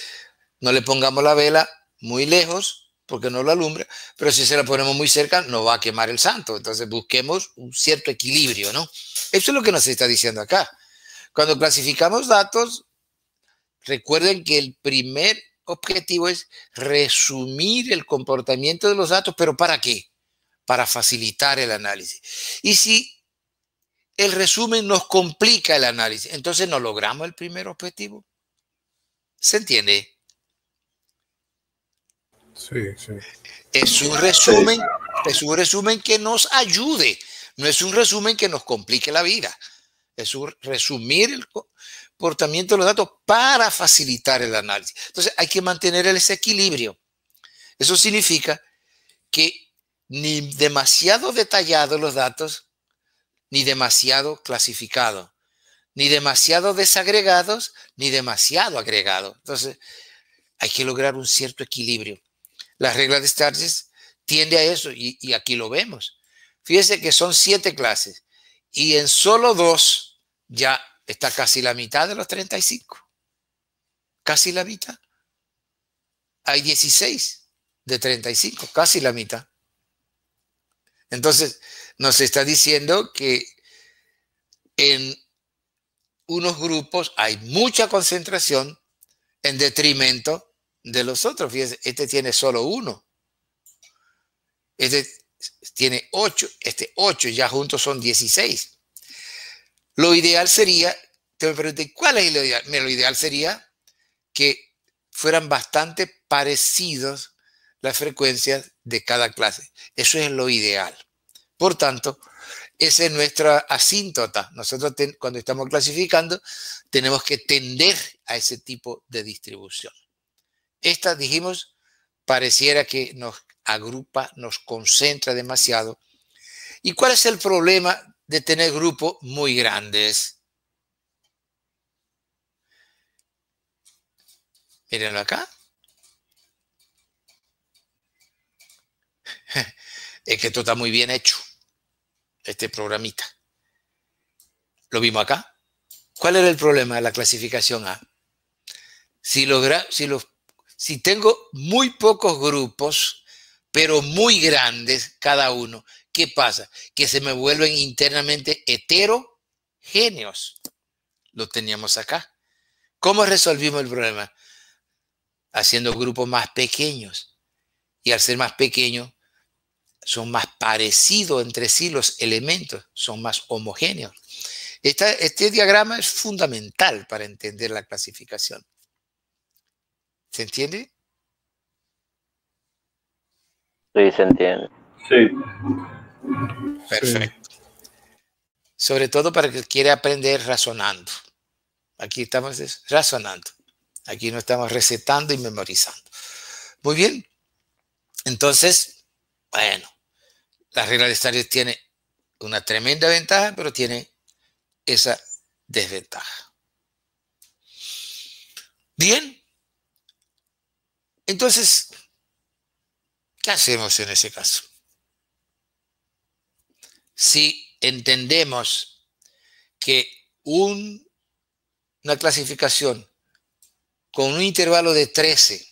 no le pongamos la vela muy lejos porque no lo alumbra, pero si se la ponemos muy cerca, no va a quemar el santo. Entonces, busquemos un cierto equilibrio, ¿no? Eso es lo que nos está diciendo acá. Cuando clasificamos datos, recuerden que el primer objetivo es resumir el comportamiento de los datos, pero ¿para qué? Para facilitar el análisis. Y si el resumen nos complica el análisis, entonces no logramos el primer objetivo. ¿Se entiende? Sí. Es un resumen que nos ayude, no es un resumen que nos complique la vida. es un resumir el comportamiento de los datos para facilitar el análisis. Entonces hay que mantener ese equilibrio. Eso significa que ni demasiado detallados los datos, ni demasiado clasificados, ni demasiado desagregados, ni demasiado agregados. Entonces hay que lograr un cierto equilibrio. La regla de Sturges tiende a eso y aquí lo vemos. Fíjese que son 7 clases y en solo 2 ya está casi la mitad de los 35. Casi la mitad. Hay 16 de 35, casi la mitad. Entonces, nos está diciendo que en unos grupos hay mucha concentración en detrimento de los otros. Fíjense, este tiene solo 1. Este tiene 8. Este 8 ya juntos son 16. Lo ideal sería, te me pregunté, ¿cuál es lo ideal? Lo ideal sería que fueran bastante parecidos las frecuencias de cada clase. Eso es lo ideal. Por tanto, esa es nuestra asíntota. Nosotros cuando estamos clasificando tenemos que tender a ese tipo de distribución. Esta, dijimos, pareciera que nos agrupa, nos concentra demasiado. ¿Y cuál es el problema de tener grupos muy grandes? Mírenlo acá. Es que esto está muy bien hecho, este programita. ¿Lo vimos acá? ¿Cuál era el problema de la clasificación A? Si tengo muy pocos grupos, pero muy grandes cada uno, ¿qué pasa? Que se me vuelven internamente heterogéneos. Lo teníamos acá. ¿Cómo resolvimos el problema? Haciendo grupos más pequeños. Y al ser más pequeños, son más parecidos entre sí los elementos, son más homogéneos. Este diagrama es fundamental para entender la clasificación. ¿Se entiende? Sí, se entiende. Sí. Perfecto. Sobre todo para el que quiere aprender razonando. Aquí estamos razonando. Aquí no estamos recetando y memorizando. Muy bien. Entonces, bueno, la regla de Sturges tiene una tremenda ventaja, pero tiene esa desventaja. Bien. Entonces, ¿qué hacemos en ese caso? Si entendemos que una clasificación con un intervalo de 13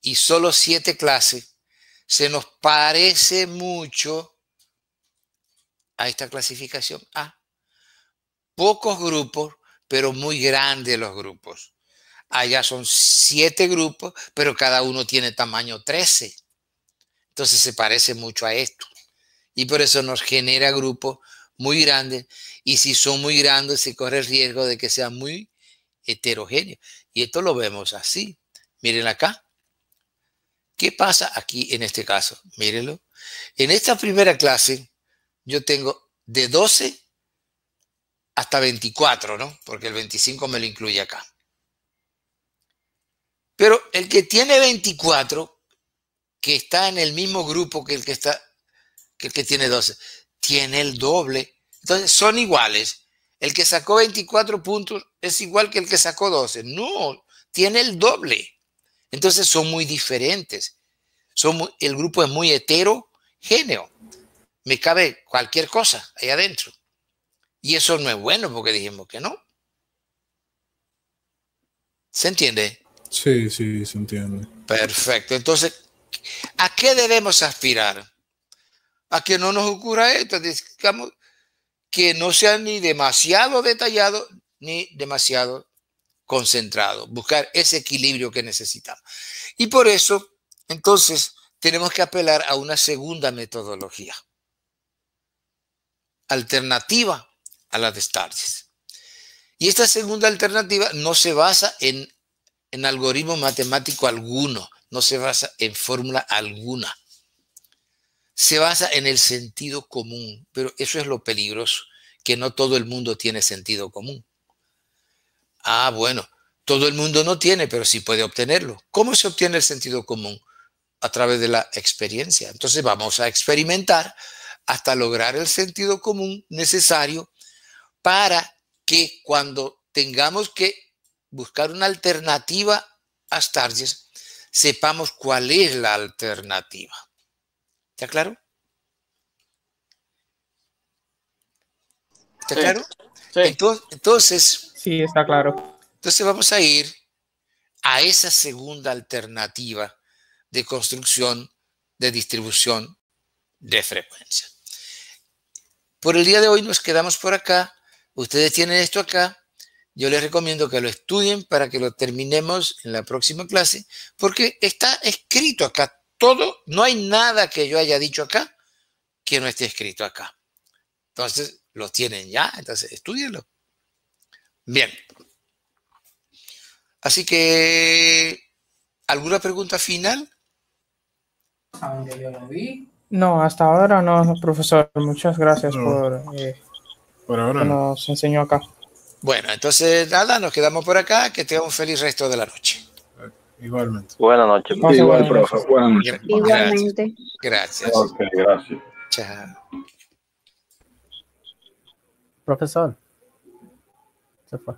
y solo 7 clases se nos parece mucho a esta clasificación A. Pocos grupos, pero muy grandes los grupos. Allá son 7 grupos, pero cada uno tiene tamaño 13. Entonces se parece mucho a esto. Y por eso nos genera grupos muy grandes. Y si son muy grandes, se corre el riesgo de que sean muy heterogéneos. Y esto lo vemos así. Miren acá. ¿Qué pasa aquí en este caso? Mírenlo. En esta primera clase, yo tengo de 12 hasta 24, ¿no? Porque el 25 me lo incluye acá. Pero el que tiene 24, que está en el mismo grupo que el que tiene 12, tiene el doble. Entonces son iguales. El que sacó 24 puntos es igual que el que sacó 12. No, tiene el doble. Entonces son muy diferentes. El grupo es muy heterogéneo. Me cabe cualquier cosa ahí adentro. Y eso no es bueno porque dijimos que no. ¿Se entiende? Sí, sí, se entiende. Perfecto. Entonces, ¿a qué debemos aspirar? A que no nos ocurra esto. Digamos, que no sea ni demasiado detallado ni demasiado concentrado. Buscar ese equilibrio que necesitamos. Y por eso, entonces, tenemos que apelar a una segunda metodología. Alternativa a la de Sturges. Y esta segunda alternativa no se basa en algoritmo matemático alguno, no se basa en fórmula alguna. Se basa en el sentido común, pero eso es lo peligroso, que no todo el mundo tiene sentido común. Ah, bueno, todo el mundo no tiene, pero sí puede obtenerlo. ¿Cómo se obtiene el sentido común? A través de la experiencia. Entonces vamos a experimentar hasta lograr el sentido común necesario para que cuando tengamos que buscar una alternativa a Stargess, sepamos cuál es la alternativa. ¿Está claro? ¿Está claro? Sí. Entonces, Sí, está claro. entonces vamos a ir a esa segunda alternativa de construcción, de distribución de frecuencia. Por el día de hoy nos quedamos por acá. Ustedes tienen esto acá. Yo les recomiendo que lo estudien para que lo terminemos en la próxima clase, porque está escrito acá todo. No hay nada que yo haya dicho acá que no esté escrito acá. Entonces, lo tienen ya. Entonces, estúdienlo. Bien. Así que, ¿alguna pregunta final? No, hasta ahora no, profesor. Muchas gracias No. Por ahora que no. nos enseñó acá. Bueno, entonces nada, nos quedamos por acá. Que tengan un feliz resto de la noche. Igualmente. Buenas noches. Pase Igual, buenas profe. noches. Buenas noches. Igualmente. Gracias. Ok, gracias. Chao. Profesor. Se fue.